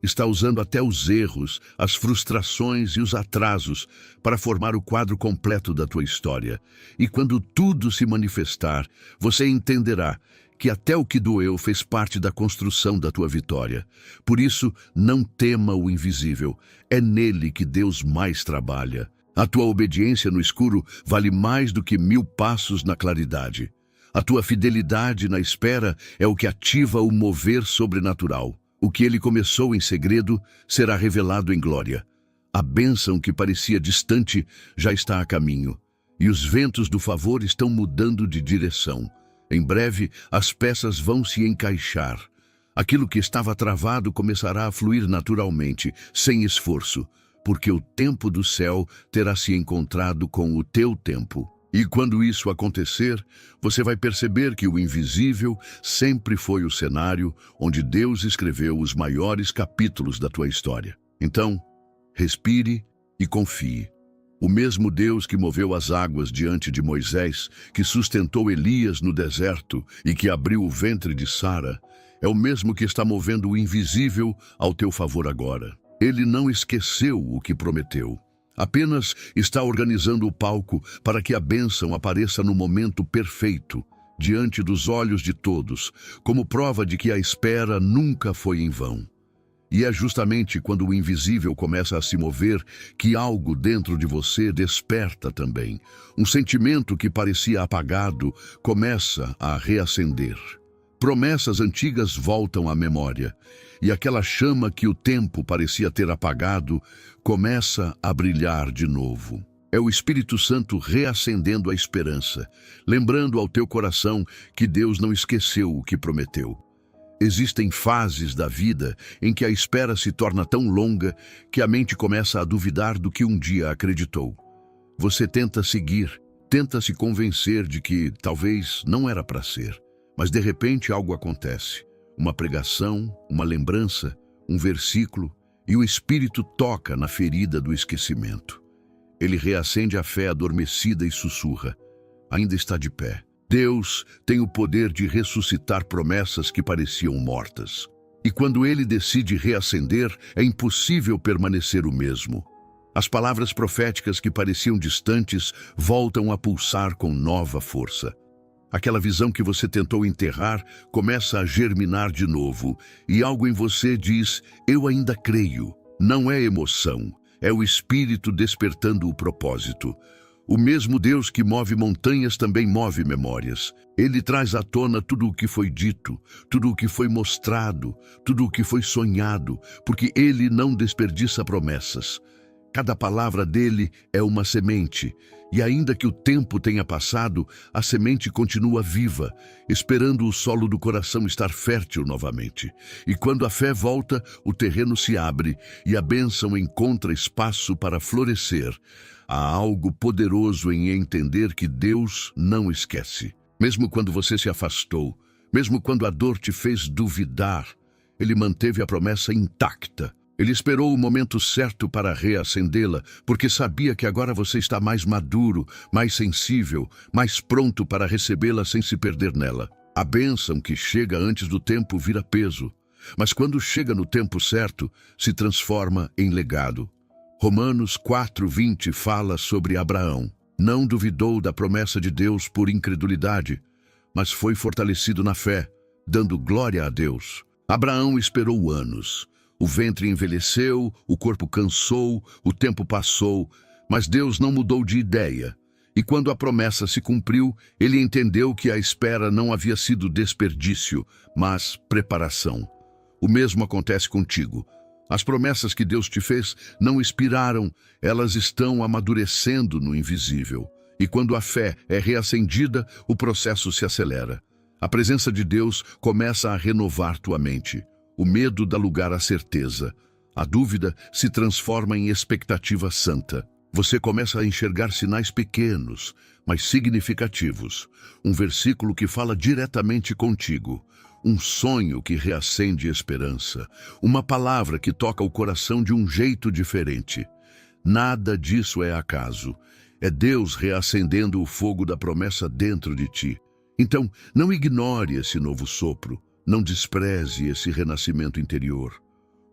Está usando até os erros, as frustrações e os atrasos para formar o quadro completo da tua história. E quando tudo se manifestar, você entenderá que até o que doeu fez parte da construção da tua vitória. Por isso, não tema o invisível. É nele que Deus mais trabalha. A tua obediência no escuro vale mais do que 1000 passos na claridade. A tua fidelidade na espera é o que ativa o mover sobrenatural. O que ele começou em segredo será revelado em glória. A bênção que parecia distante já está a caminho, e os ventos do favor estão mudando de direção. Em breve, as peças vão se encaixar. Aquilo que estava travado começará a fluir naturalmente, sem esforço, porque o tempo do céu terá se encontrado com o teu tempo. E quando isso acontecer, você vai perceber que o invisível sempre foi o cenário onde Deus escreveu os maiores capítulos da tua história. Então, respire e confie. O mesmo Deus que moveu as águas diante de Moisés, que sustentou Elias no deserto e que abriu o ventre de Sara, é o mesmo que está movendo o invisível ao teu favor agora. Ele não esqueceu o que prometeu. Apenas está organizando o palco para que a bênção apareça no momento perfeito, diante dos olhos de todos, como prova de que a espera nunca foi em vão. E é justamente quando o invisível começa a se mover que algo dentro de você desperta também. Um sentimento que parecia apagado começa a reacender. Promessas antigas voltam à memória, e aquela chama que o tempo parecia ter apagado começa a brilhar de novo. É o Espírito Santo reacendendo a esperança, lembrando ao teu coração que Deus não esqueceu o que prometeu. Existem fases da vida em que a espera se torna tão longa que a mente começa a duvidar do que um dia acreditou. Você tenta seguir, tenta se convencer de que talvez não era para ser, mas de repente algo acontece. Uma pregação, uma lembrança, um versículo, e o Espírito toca na ferida do esquecimento. Ele reacende a fé adormecida e sussurra: ainda está de pé. Deus tem o poder de ressuscitar promessas que pareciam mortas. E quando Ele decide reacender, é impossível permanecer o mesmo. As palavras proféticas que pareciam distantes voltam a pulsar com nova força. Aquela visão que você tentou enterrar começa a germinar de novo, e algo em você diz: eu ainda creio. Não é emoção, é o Espírito despertando o propósito. O mesmo Deus que move montanhas também move memórias. Ele traz à tona tudo o que foi dito, tudo o que foi mostrado, tudo o que foi sonhado, porque Ele não desperdiça promessas. Cada palavra dele é uma semente, e ainda que o tempo tenha passado, a semente continua viva, esperando o solo do coração estar fértil novamente. E quando a fé volta, o terreno se abre e a bênção encontra espaço para florescer. Há algo poderoso em entender que Deus não esquece. Mesmo quando você se afastou, mesmo quando a dor te fez duvidar, Ele manteve a promessa intacta. Ele esperou o momento certo para reacendê-la, porque sabia que agora você está mais maduro, mais sensível, mais pronto para recebê-la sem se perder nela. A bênção que chega antes do tempo vira peso, mas quando chega no tempo certo, se transforma em legado. Romanos 4:20 fala sobre Abraão. Não duvidou da promessa de Deus por incredulidade, mas foi fortalecido na fé, dando glória a Deus. Abraão esperou anos. O ventre envelheceu, o corpo cansou, o tempo passou, mas Deus não mudou de ideia. E quando a promessa se cumpriu, ele entendeu que a espera não havia sido desperdício, mas preparação. O mesmo acontece contigo. As promessas que Deus te fez não expiraram, elas estão amadurecendo no invisível. E quando a fé é reacendida, o processo se acelera. A presença de Deus começa a renovar tua mente. O medo dá lugar à certeza. A dúvida se transforma em expectativa santa. Você começa a enxergar sinais pequenos, mas significativos. Um versículo que fala diretamente contigo. Um sonho que reacende esperança. Uma palavra que toca o coração de um jeito diferente. Nada disso é acaso. É Deus reacendendo o fogo da promessa dentro de ti. Então, não ignore esse novo sopro. Não despreze esse renascimento interior.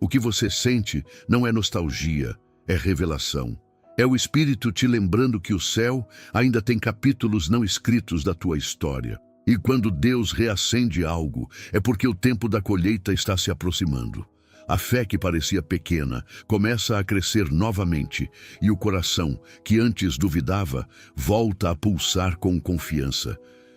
O que você sente não é nostalgia, é revelação. É o Espírito te lembrando que o céu ainda tem capítulos não escritos da tua história. E quando Deus reacende algo, é porque o tempo da colheita está se aproximando. A fé que parecia pequena começa a crescer novamente, e o coração, que antes duvidava, volta a pulsar com confiança.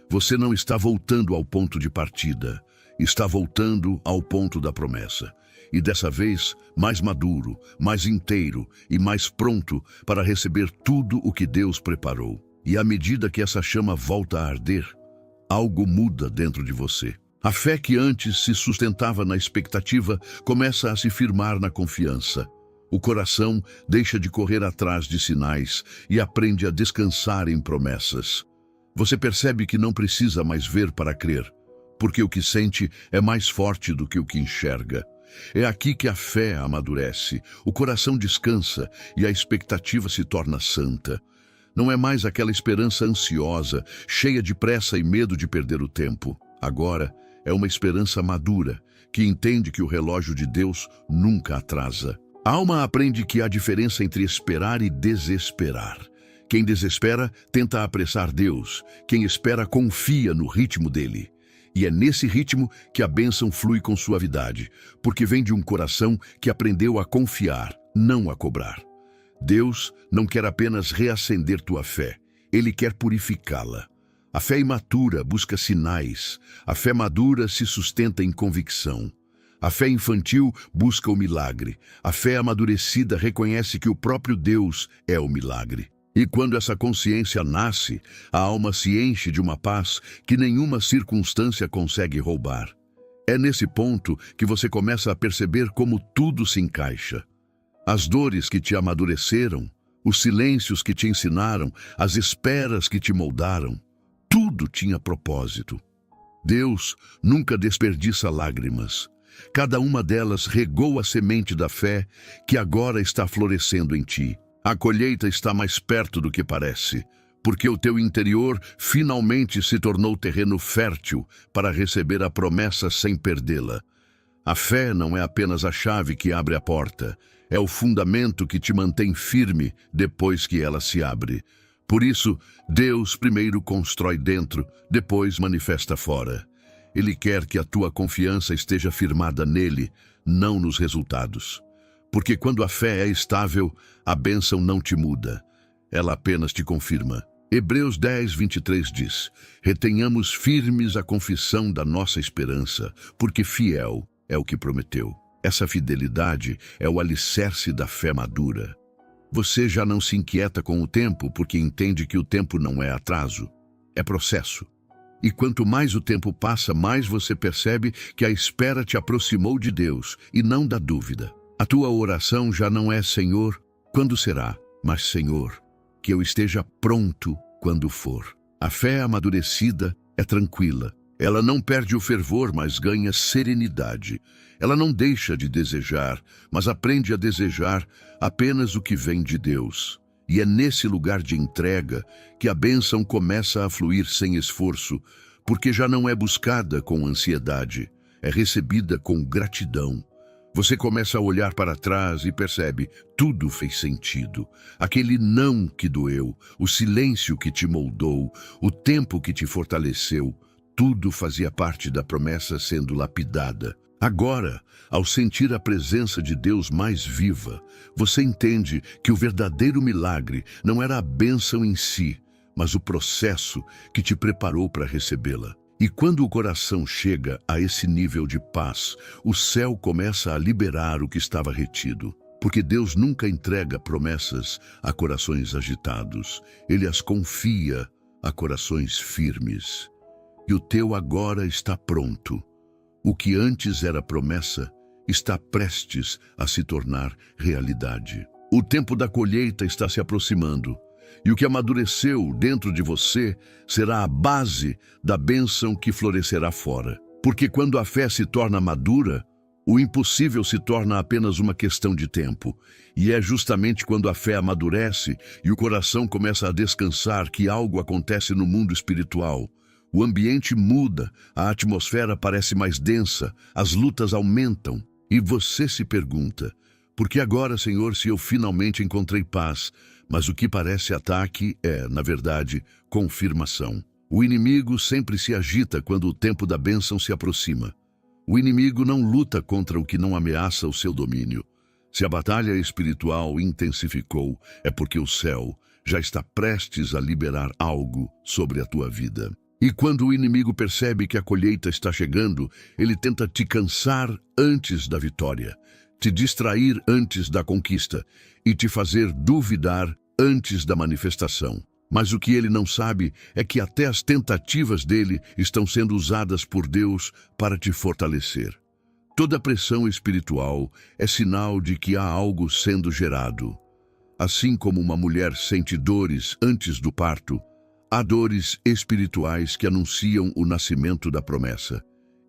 Você não está voltando ao ponto de partida. Está voltando ao ponto da promessa. E dessa vez, mais maduro, mais inteiro e mais pronto para receber tudo o que Deus preparou. E à medida que essa chama volta a arder, algo muda dentro de você. A fé que antes se sustentava na expectativa começa a se firmar na confiança. O coração deixa de correr atrás de sinais e aprende a descansar em promessas. Você percebe que não precisa mais ver para crer, porque o que sente é mais forte do que o que enxerga. É aqui que a fé amadurece, o coração descansa e a expectativa se torna santa. Não é mais aquela esperança ansiosa, cheia de pressa e medo de perder o tempo. Agora é uma esperança madura, que entende que o relógio de Deus nunca atrasa. A alma aprende que há diferença entre esperar e desesperar. Quem desespera tenta apressar Deus, quem espera confia no ritmo dele. E é nesse ritmo que a bênção flui com suavidade, porque vem de um coração que aprendeu a confiar, não a cobrar. Deus não quer apenas reacender tua fé, Ele quer purificá-la. A fé imatura busca sinais, a fé madura se sustenta em convicção. A fé infantil busca o milagre, a fé amadurecida reconhece que o próprio Deus é o milagre. E quando essa consciência nasce, a alma se enche de uma paz que nenhuma circunstância consegue roubar. É nesse ponto que você começa a perceber como tudo se encaixa. As dores que te amadureceram, os silêncios que te ensinaram, as esperas que te moldaram, tudo tinha propósito. Deus nunca desperdiça lágrimas. Cada uma delas regou a semente da fé que agora está florescendo em ti. A colheita está mais perto do que parece, porque o teu interior finalmente se tornou terreno fértil para receber a promessa sem perdê-la. A fé não é apenas a chave que abre a porta, é o fundamento que te mantém firme depois que ela se abre. Por isso, Deus primeiro constrói dentro, depois manifesta fora. Ele quer que a tua confiança esteja firmada nele, não nos resultados. Porque quando a fé é estável, a bênção não te muda. Ela apenas te confirma. Hebreus 10, 23 diz: retenhamos firmes a confissão da nossa esperança, porque fiel é o que prometeu. Essa fidelidade é o alicerce da fé madura. Você já não se inquieta com o tempo porque entende que o tempo não é atraso, é processo. E quanto mais o tempo passa, mais você percebe que a espera te aproximou de Deus e não da dúvida. A tua oração já não é Senhor, quando será? Mas Senhor, que eu esteja pronto quando for. A fé amadurecida é tranquila. Ela não perde o fervor, mas ganha serenidade. Ela não deixa de desejar, mas aprende a desejar apenas o que vem de Deus. E é nesse lugar de entrega que a bênção começa a fluir sem esforço, porque já não é buscada com ansiedade, é recebida com gratidão. Você começa a olhar para trás e percebe, tudo fez sentido. Aquele não que doeu, o silêncio que te moldou, o tempo que te fortaleceu, tudo fazia parte da promessa sendo lapidada. Agora, ao sentir a presença de Deus mais viva, você entende que o verdadeiro milagre não era a bênção em si, mas o processo que te preparou para recebê-la. E quando o coração chega a esse nível de paz, o céu começa a liberar o que estava retido. Porque Deus nunca entrega promessas a corações agitados. Ele as confia a corações firmes. E o teu agora está pronto. O que antes era promessa está prestes a se tornar realidade. O tempo da colheita está se aproximando. E o que amadureceu dentro de você será a base da bênção que florescerá fora. Porque quando a fé se torna madura, o impossível se torna apenas uma questão de tempo. E é justamente quando a fé amadurece e o coração começa a descansar que algo acontece no mundo espiritual. O ambiente muda, a atmosfera parece mais densa, as lutas aumentam. E você se pergunta, por que agora, Senhor, se eu finalmente encontrei paz? Mas o que parece ataque é, na verdade, confirmação. O inimigo sempre se agita quando o tempo da bênção se aproxima. O inimigo não luta contra o que não ameaça o seu domínio. Se a batalha espiritual intensificou, é porque o céu já está prestes a liberar algo sobre a tua vida. E quando o inimigo percebe que a colheita está chegando, ele tenta te cansar antes da vitória, te distrair antes da conquista e te fazer duvidar antes da manifestação. Mas o que ele não sabe é que até as tentativas dele estão sendo usadas por Deus para te fortalecer. Toda pressão espiritual é sinal de que há algo sendo gerado. Assim como uma mulher sente dores antes do parto, há dores espirituais que anunciam o nascimento da promessa.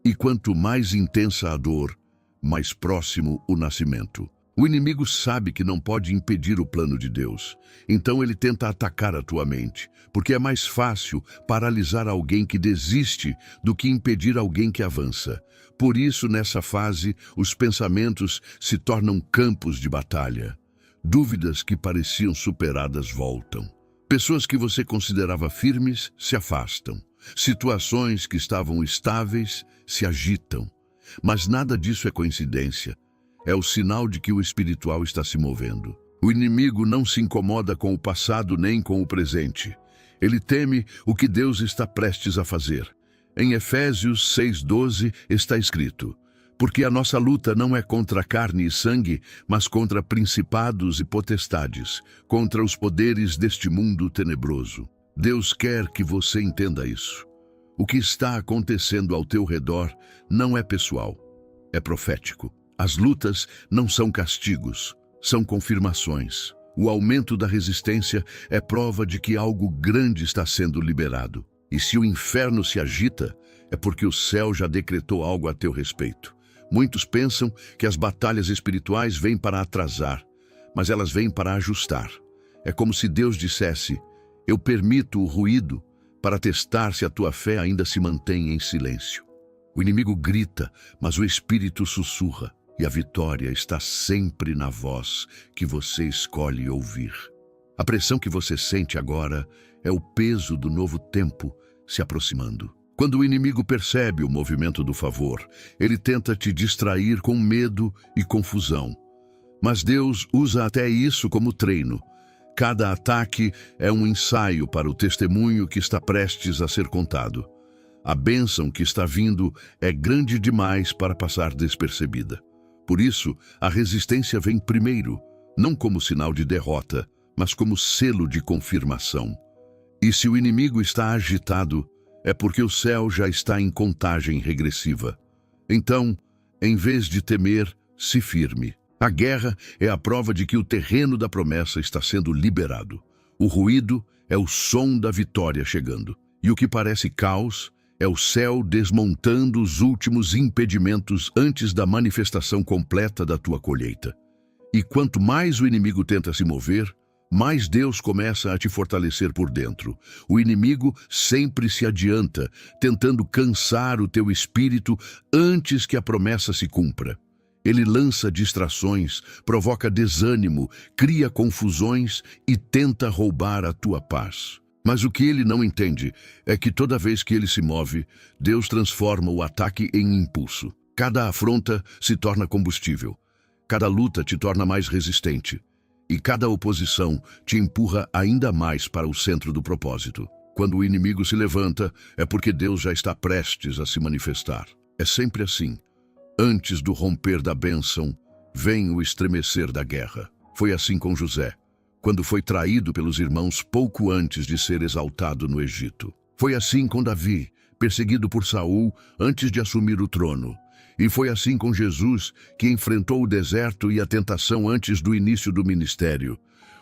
E quanto mais intensa a dor, mais próximo o nascimento. O inimigo sabe que não pode impedir o plano de Deus. Então ele tenta atacar a tua mente, porque é mais fácil paralisar alguém que desiste do que impedir alguém que avança. Por isso, nessa fase, os pensamentos se tornam campos de batalha. Dúvidas que pareciam superadas voltam. Pessoas que você considerava firmes se afastam. Situações que estavam estáveis se agitam. Mas nada disso é coincidência. É o sinal de que o espiritual está se movendo. O inimigo não se incomoda com o passado nem com o presente. Ele teme o que Deus está prestes a fazer. Em Efésios 6:12 está escrito: porque a nossa luta não é contra carne e sangue, mas contra principados e potestades, contra os poderes deste mundo tenebroso. Deus quer que você entenda isso. O que está acontecendo ao teu redor não é pessoal, é profético. As lutas não são castigos, são confirmações. O aumento da resistência é prova de que algo grande está sendo liberado. E se o inferno se agita, é porque o céu já decretou algo a teu respeito. Muitos pensam que as batalhas espirituais vêm para atrasar, mas elas vêm para ajustar. É como se Deus dissesse: eu permito o ruído para testar se a tua fé ainda se mantém em silêncio. O inimigo grita, mas o Espírito sussurra, e a vitória está sempre na voz que você escolhe ouvir. A pressão que você sente agora é o peso do novo tempo se aproximando. Quando o inimigo percebe o movimento do favor, ele tenta te distrair com medo e confusão. Mas Deus usa até isso como treino. Cada ataque é um ensaio para o testemunho que está prestes a ser contado. A bênção que está vindo é grande demais para passar despercebida. Por isso, a resistência vem primeiro, não como sinal de derrota, mas como selo de confirmação. E se o inimigo está agitado, é porque o céu já está em contagem regressiva. Então, em vez de temer, se firme. A guerra é a prova de que o terreno da promessa está sendo liberado. O ruído é o som da vitória chegando. E o que parece caos é o céu desmontando os últimos impedimentos antes da manifestação completa da tua colheita. E quanto mais o inimigo tenta se mover, mais Deus começa a te fortalecer por dentro. O inimigo sempre se adianta, tentando cansar o teu espírito antes que a promessa se cumpra. Ele lança distrações, provoca desânimo, cria confusões e tenta roubar a tua paz. Mas o que ele não entende é que toda vez que ele se move, Deus transforma o ataque em impulso. Cada afronta se torna combustível. Cada luta te torna mais resistente. E cada oposição te empurra ainda mais para o centro do propósito. Quando o inimigo se levanta, é porque Deus já está prestes a se manifestar. É sempre assim. Antes do romper da bênção, vem o estremecer da guerra. Foi assim com José, quando foi traído pelos irmãos pouco antes de ser exaltado no Egito. Foi assim com Davi, perseguido por Saul antes de assumir o trono. E foi assim com Jesus, que enfrentou o deserto e a tentação antes do início do ministério.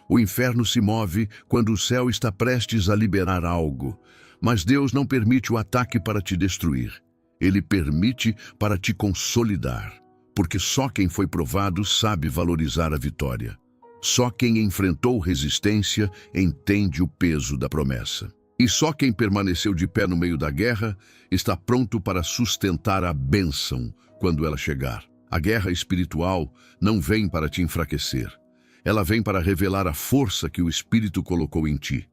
O inferno se move quando o céu está prestes a liberar algo. Mas Deus não permite o ataque para te destruir. Ele permite para te consolidar. Porque só quem foi provado sabe valorizar a vitória. Só quem enfrentou resistência entende o peso da promessa. E só quem permaneceu de pé no meio da guerra está pronto para sustentar a bênção quando ela chegar. A guerra espiritual não vem para te enfraquecer. Ela vem para revelar a força que o Espírito colocou em ti.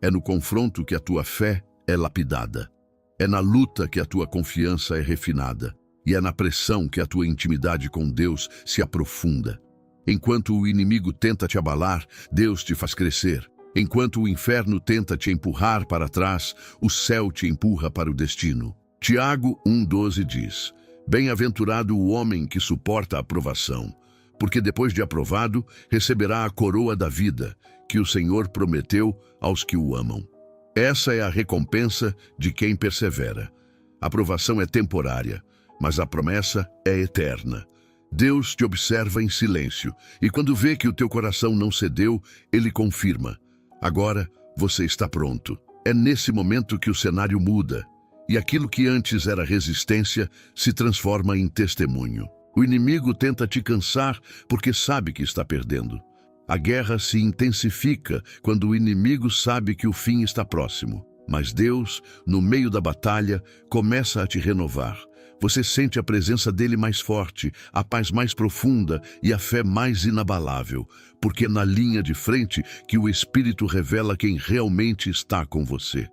É no confronto que a tua fé é lapidada. É na luta que a tua confiança é refinada. E é na pressão que a tua intimidade com Deus se aprofunda. Enquanto o inimigo tenta te abalar, Deus te faz crescer. Enquanto o inferno tenta te empurrar para trás, o céu te empurra para o destino. Tiago 1,12 diz: Bem-aventurado o homem que suporta a provação, porque depois de aprovado, receberá a coroa da vida, que o Senhor prometeu aos que o amam. Essa é a recompensa de quem persevera. A provação é temporária, mas a promessa é eterna. Deus te observa em silêncio, e quando vê que o teu coração não cedeu, Ele confirma. Agora você está pronto. É nesse momento que o cenário muda, e aquilo que antes era resistência se transforma em testemunho. O inimigo tenta te cansar porque sabe que está perdendo. A guerra se intensifica quando o inimigo sabe que o fim está próximo. Mas Deus, no meio da batalha, começa a te renovar. Você sente a presença dele mais forte, a paz mais profunda e a fé mais inabalável, porque é na linha de frente que o Espírito revela quem realmente está com você.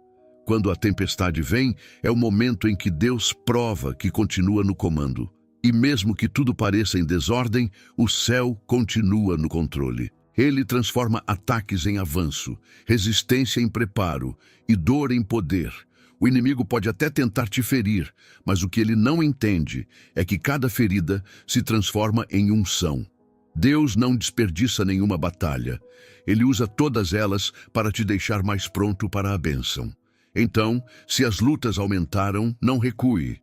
Quando a tempestade vem, é o momento em que Deus prova que continua no comando. E mesmo que tudo pareça em desordem, o céu continua no controle. Ele transforma ataques em avanço, resistência em preparo e dor em poder. O inimigo pode até tentar te ferir, mas o que ele não entende é que cada ferida se transforma em unção. Deus não desperdiça nenhuma batalha. Ele usa todas elas para te deixar mais pronto para a bênção. Então, se as lutas aumentaram, não recue.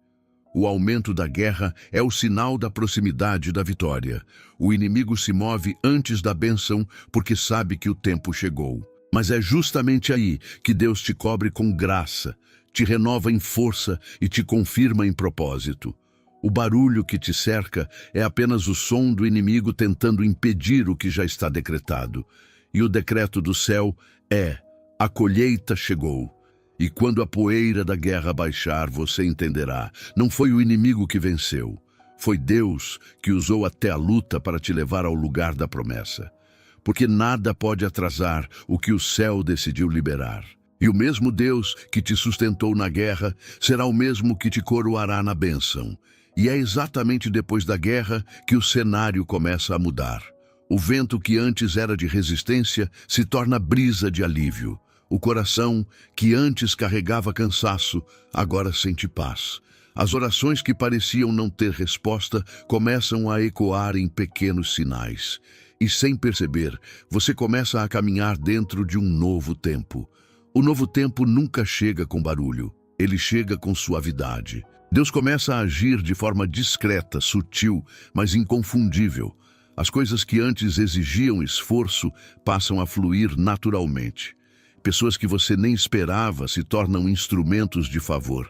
O aumento da guerra é o sinal da proximidade da vitória. O inimigo se move antes da bênção porque sabe que o tempo chegou. Mas é justamente aí que Deus te cobre com graça, te renova em força e te confirma em propósito. O barulho que te cerca é apenas o som do inimigo tentando impedir o que já está decretado. E o decreto do céu é: a colheita chegou. E quando a poeira da guerra baixar, você entenderá. Não foi o inimigo que venceu. Foi Deus que usou até a luta para te levar ao lugar da promessa. porque nada pode atrasar o que o céu decidiu liberar. E o mesmo Deus que te sustentou na guerra será o mesmo que te coroará na bênção. E é exatamente depois da guerra que o cenário começa a mudar. O vento que antes era de resistência se torna brisa de alívio. O coração que antes carregava cansaço, agora sente paz. As orações que pareciam não ter resposta começam a ecoar em pequenos sinais. E sem perceber, você começa a caminhar dentro de um novo tempo. O novo tempo nunca chega com barulho, ele chega com suavidade. Deus começa a agir de forma discreta, sutil, mas inconfundível. As coisas que antes exigiam esforço passam a fluir naturalmente. Pessoas que você nem esperava se tornam instrumentos de favor.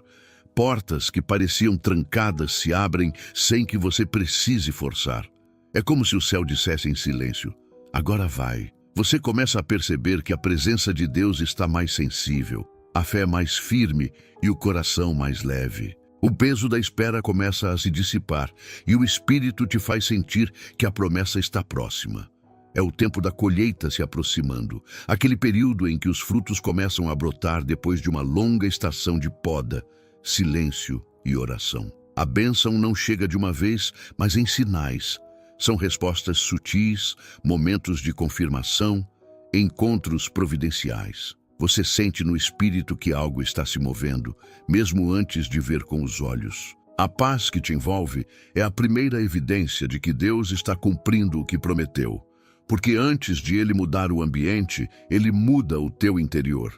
Portas que pareciam trancadas se abrem sem que você precise forçar. É como se o céu dissesse em silêncio: agora vai. Você começa a perceber que a presença de Deus está mais sensível, a fé é mais firme e o coração mais leve. O peso da espera começa a se dissipar e o Espírito te faz sentir que a promessa está próxima. É o tempo da colheita se aproximando, aquele período em que os frutos começam a brotar depois de uma longa estação de poda, silêncio e oração. A bênção não chega de uma vez, mas em sinais. São respostas sutis, momentos de confirmação, encontros providenciais. Você sente no espírito que algo está se movendo, mesmo antes de ver com os olhos. A paz que te envolve é a primeira evidência de que Deus está cumprindo o que prometeu. Porque antes de Ele mudar o ambiente, Ele muda o teu interior.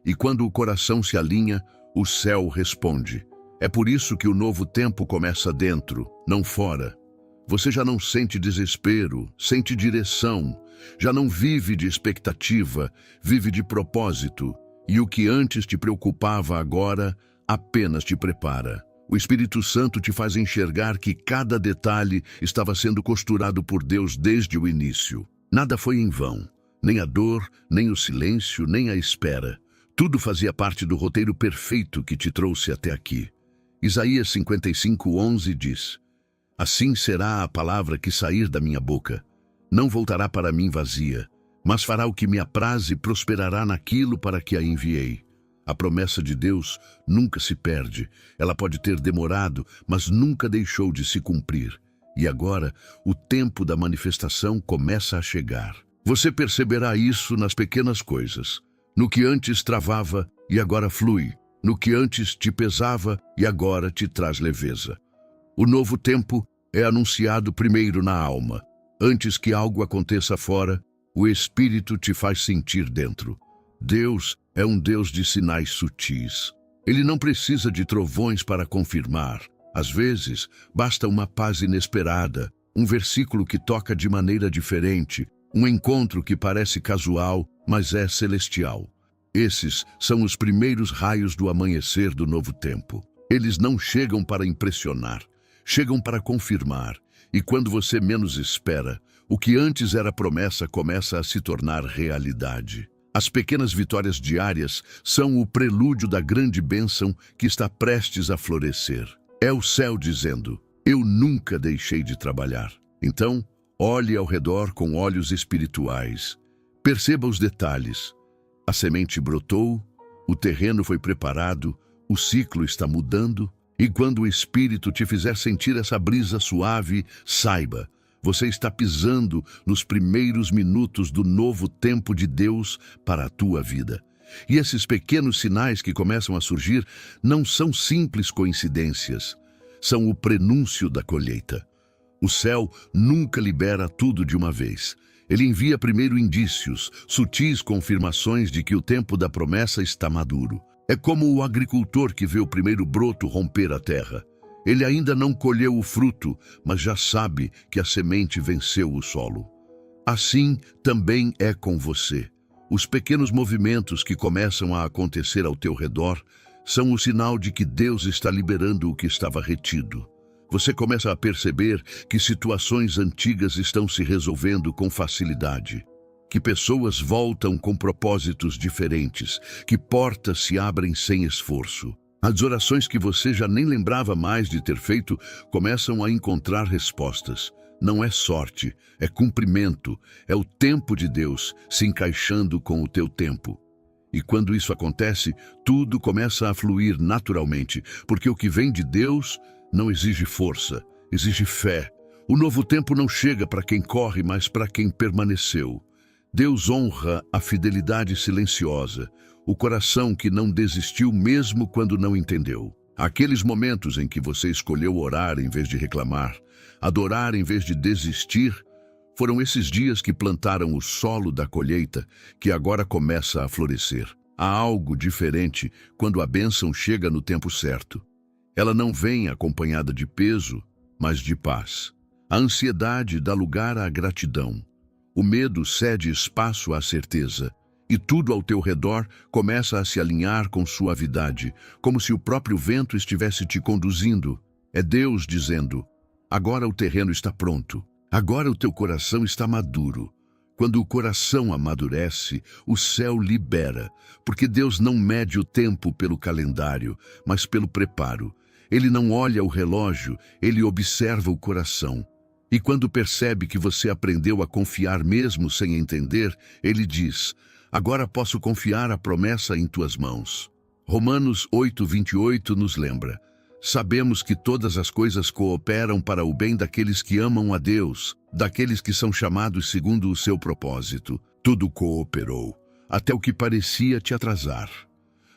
E quando o coração se alinha, o céu responde. É por isso que o novo tempo começa dentro, não fora. Você já não sente desespero, sente direção. Já não vive de expectativa, vive de propósito. E o que antes te preocupava agora, apenas te prepara. O Espírito Santo te faz enxergar que cada detalhe estava sendo costurado por Deus desde o início. Nada foi em vão, nem a dor, nem o silêncio, nem a espera. Tudo fazia parte do roteiro perfeito que te trouxe até aqui. Isaías 55:11 diz: assim será a palavra que sair da minha boca. Não voltará para mim vazia, mas fará o que me apraz e prosperará naquilo para que a enviei. A promessa de Deus nunca se perde. Ela pode ter demorado, mas nunca deixou de se cumprir. E agora, o tempo da manifestação começa a chegar. Você perceberá isso nas pequenas coisas. No que antes travava e agora flui. No que antes te pesava e agora te traz leveza. O novo tempo é anunciado primeiro na alma. Antes que algo aconteça fora, o Espírito te faz sentir dentro. Deus é um Deus de sinais sutis. Ele não precisa de trovões para confirmar. Às vezes, basta uma paz inesperada, um versículo que toca de maneira diferente, um encontro que parece casual, mas é celestial. Esses são os primeiros raios do amanhecer do novo tempo. Eles não chegam para impressionar, chegam para confirmar. E quando você menos espera, o que antes era promessa começa a se tornar realidade. As pequenas vitórias diárias são o prelúdio da grande bênção que está prestes a florescer. É o céu dizendo: eu nunca deixei de trabalhar. Então, olhe ao redor com olhos espirituais. Perceba os detalhes. A semente brotou, o terreno foi preparado, o ciclo está mudando. E quando o Espírito te fizer sentir essa brisa suave, saiba, você está pisando nos primeiros minutos do novo tempo de Deus para a tua vida. E esses pequenos sinais que começam a surgir não são simples coincidências, são o prenúncio da colheita. O céu nunca libera tudo de uma vez. Ele envia primeiro indícios, sutis confirmações de que o tempo da promessa está maduro. É como o agricultor que vê o primeiro broto romper a terra. Ele ainda não colheu o fruto, mas já sabe que a semente venceu o solo. Assim também é com você. Os pequenos movimentos que começam a acontecer ao teu redor são o sinal de que Deus está liberando o que estava retido. Você começa a perceber que situações antigas estão se resolvendo com facilidade. Que pessoas voltam com propósitos diferentes, que portas se abrem sem esforço. As orações que você já nem lembrava mais de ter feito começam a encontrar respostas. Não é sorte, é cumprimento, é o tempo de Deus se encaixando com o teu tempo. E quando isso acontece, tudo começa a fluir naturalmente, porque o que vem de Deus não exige força, exige fé. O novo tempo não chega para quem corre, mas para quem permaneceu. Deus honra a fidelidade silenciosa, o coração que não desistiu mesmo quando não entendeu. Aqueles momentos em que você escolheu orar em vez de reclamar, adorar em vez de desistir, foram esses dias que plantaram o solo da colheita que agora começa a florescer. Há algo diferente quando a bênção chega no tempo certo. Ela não vem acompanhada de peso, mas de paz. A ansiedade dá lugar à gratidão. O medo cede espaço à certeza. E tudo ao teu redor começa a se alinhar com suavidade, como se o próprio vento estivesse te conduzindo. É Deus dizendo: agora o terreno está pronto. Agora o teu coração está maduro. Quando o coração amadurece, o céu libera, porque Deus não mede o tempo pelo calendário, mas pelo preparo. Ele não olha o relógio, ele observa o coração. E quando percebe que você aprendeu a confiar mesmo sem entender, ele diz: agora posso confiar a promessa em tuas mãos. Romanos 8:28 nos lembra: sabemos que todas as coisas cooperam para o bem daqueles que amam a Deus, daqueles que são chamados segundo o seu propósito. Tudo cooperou, até o que parecia te atrasar.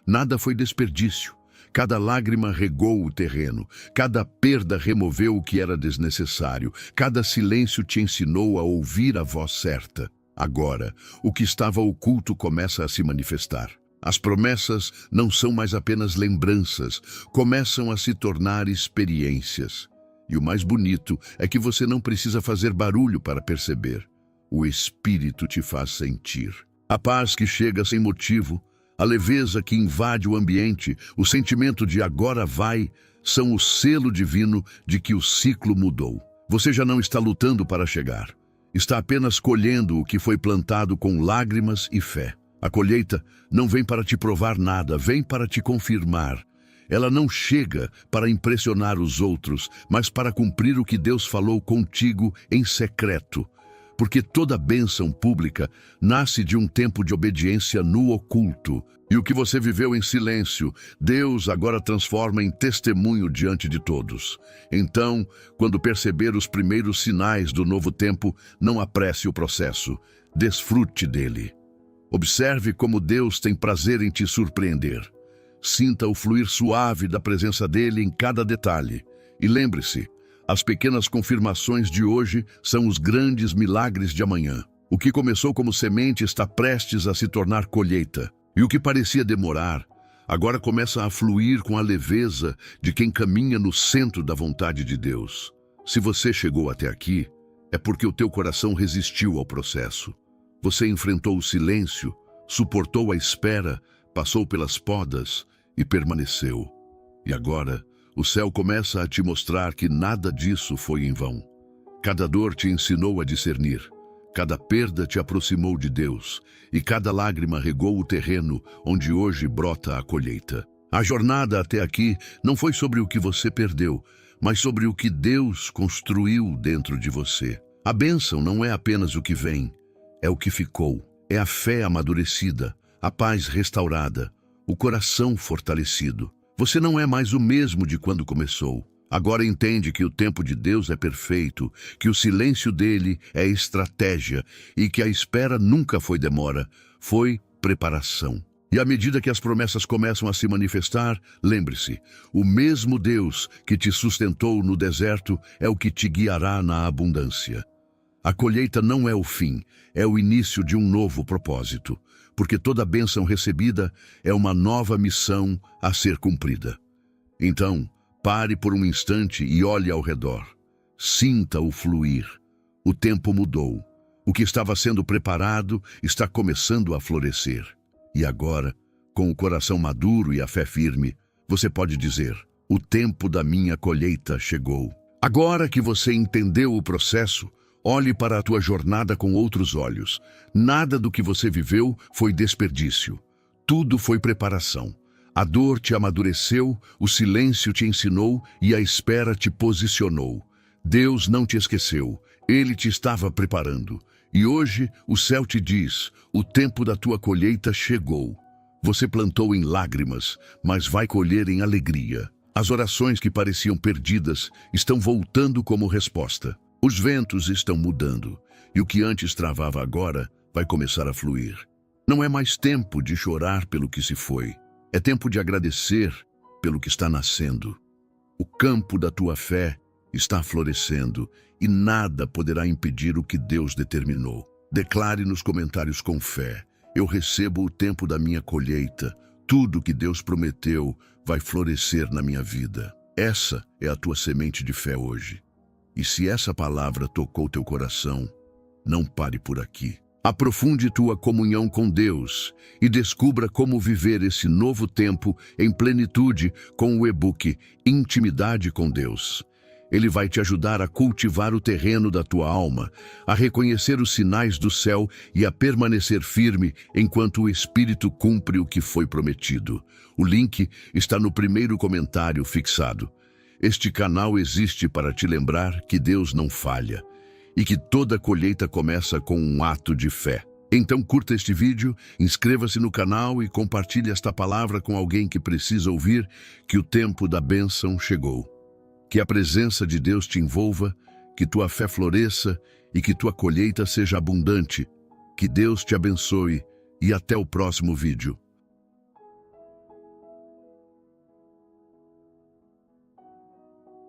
Nada foi desperdício. Cada lágrima regou o terreno, cada perda removeu o que era desnecessário, cada silêncio te ensinou a ouvir a voz certa. Agora, o que estava oculto começa a se manifestar. As promessas não são mais apenas lembranças, começam a se tornar experiências. E o mais bonito é que você não precisa fazer barulho para perceber. O Espírito te faz sentir. A paz que chega sem motivo, a leveza que invade o ambiente, o sentimento de agora vai, são o selo divino de que o ciclo mudou. Você já não está lutando para chegar. Está apenas colhendo o que foi plantado com lágrimas e fé. A colheita não vem para te provar nada, vem para te confirmar. Ela não chega para impressionar os outros, mas para cumprir o que Deus falou contigo em secreto. Porque toda bênção pública nasce de um tempo de obediência no oculto. E o que você viveu em silêncio, Deus agora transforma em testemunho diante de todos. Então, quando perceber os primeiros sinais do novo tempo, não apresse o processo, desfrute dele. Observe como Deus tem prazer em te surpreender. Sinta o fluir suave da presença dele em cada detalhe. E lembre-se, as pequenas confirmações de hoje são os grandes milagres de amanhã. O que começou como semente está prestes a se tornar colheita. E o que parecia demorar, agora começa a fluir com a leveza de quem caminha no centro da vontade de Deus. Se você chegou até aqui, é porque o teu coração resistiu ao processo. Você enfrentou o silêncio, suportou a espera, passou pelas podas e permaneceu. E agora, o céu começa a te mostrar que nada disso foi em vão. Cada dor te ensinou a discernir, cada perda te aproximou de Deus, e cada lágrima regou o terreno onde hoje brota a colheita. A jornada até aqui não foi sobre o que você perdeu, mas sobre o que Deus construiu dentro de você. A bênção não é apenas o que vem, é o que ficou. É a fé amadurecida, a paz restaurada, o coração fortalecido. Você não é mais o mesmo de quando começou. Agora entende que o tempo de Deus é perfeito, que o silêncio dele é estratégia e que a espera nunca foi demora, foi preparação. E à medida que as promessas começam a se manifestar, lembre-se, o mesmo Deus que te sustentou no deserto é o que te guiará na abundância. A colheita não é o fim, é o início de um novo propósito, porque toda bênção recebida é uma nova missão a ser cumprida. Então, pare por um instante e olhe ao redor. Sinta o fluir. O tempo mudou. O que estava sendo preparado está começando a florescer. E agora, com o coração maduro e a fé firme, você pode dizer: o tempo da minha colheita chegou. Agora que você entendeu o processo, olhe para a tua jornada com outros olhos. Nada do que você viveu foi desperdício. Tudo foi preparação. A dor te amadureceu, o silêncio te ensinou e a espera te posicionou. Deus não te esqueceu, Ele te estava preparando. E hoje o céu te diz, o tempo da tua colheita chegou. Você plantou em lágrimas, mas vai colher em alegria. As orações que pareciam perdidas estão voltando como resposta. Os ventos estão mudando, e o que antes travava agora vai começar a fluir. Não é mais tempo de chorar pelo que se foi. É tempo de agradecer pelo que está nascendo. O campo da tua fé está florescendo e nada poderá impedir o que Deus determinou. Declare nos comentários com fé: eu recebo o tempo da minha colheita. Tudo que Deus prometeu vai florescer na minha vida. Essa é a tua semente de fé hoje. E se essa palavra tocou teu coração, não pare por aqui. Aprofunde tua comunhão com Deus e descubra como viver esse novo tempo em plenitude com o e-book Intimidade com Deus. Ele vai te ajudar a cultivar o terreno da tua alma, a reconhecer os sinais do céu e a permanecer firme enquanto o Espírito cumpre o que foi prometido. O link está no primeiro comentário fixado. Este canal existe para te lembrar que Deus não falha e que toda colheita começa com um ato de fé. Então curta este vídeo, inscreva-se no canal e compartilhe esta palavra com alguém que precisa ouvir que o tempo da bênção chegou. Que a presença de Deus te envolva, que tua fé floresça e que tua colheita seja abundante. Que Deus te abençoe e até o próximo vídeo.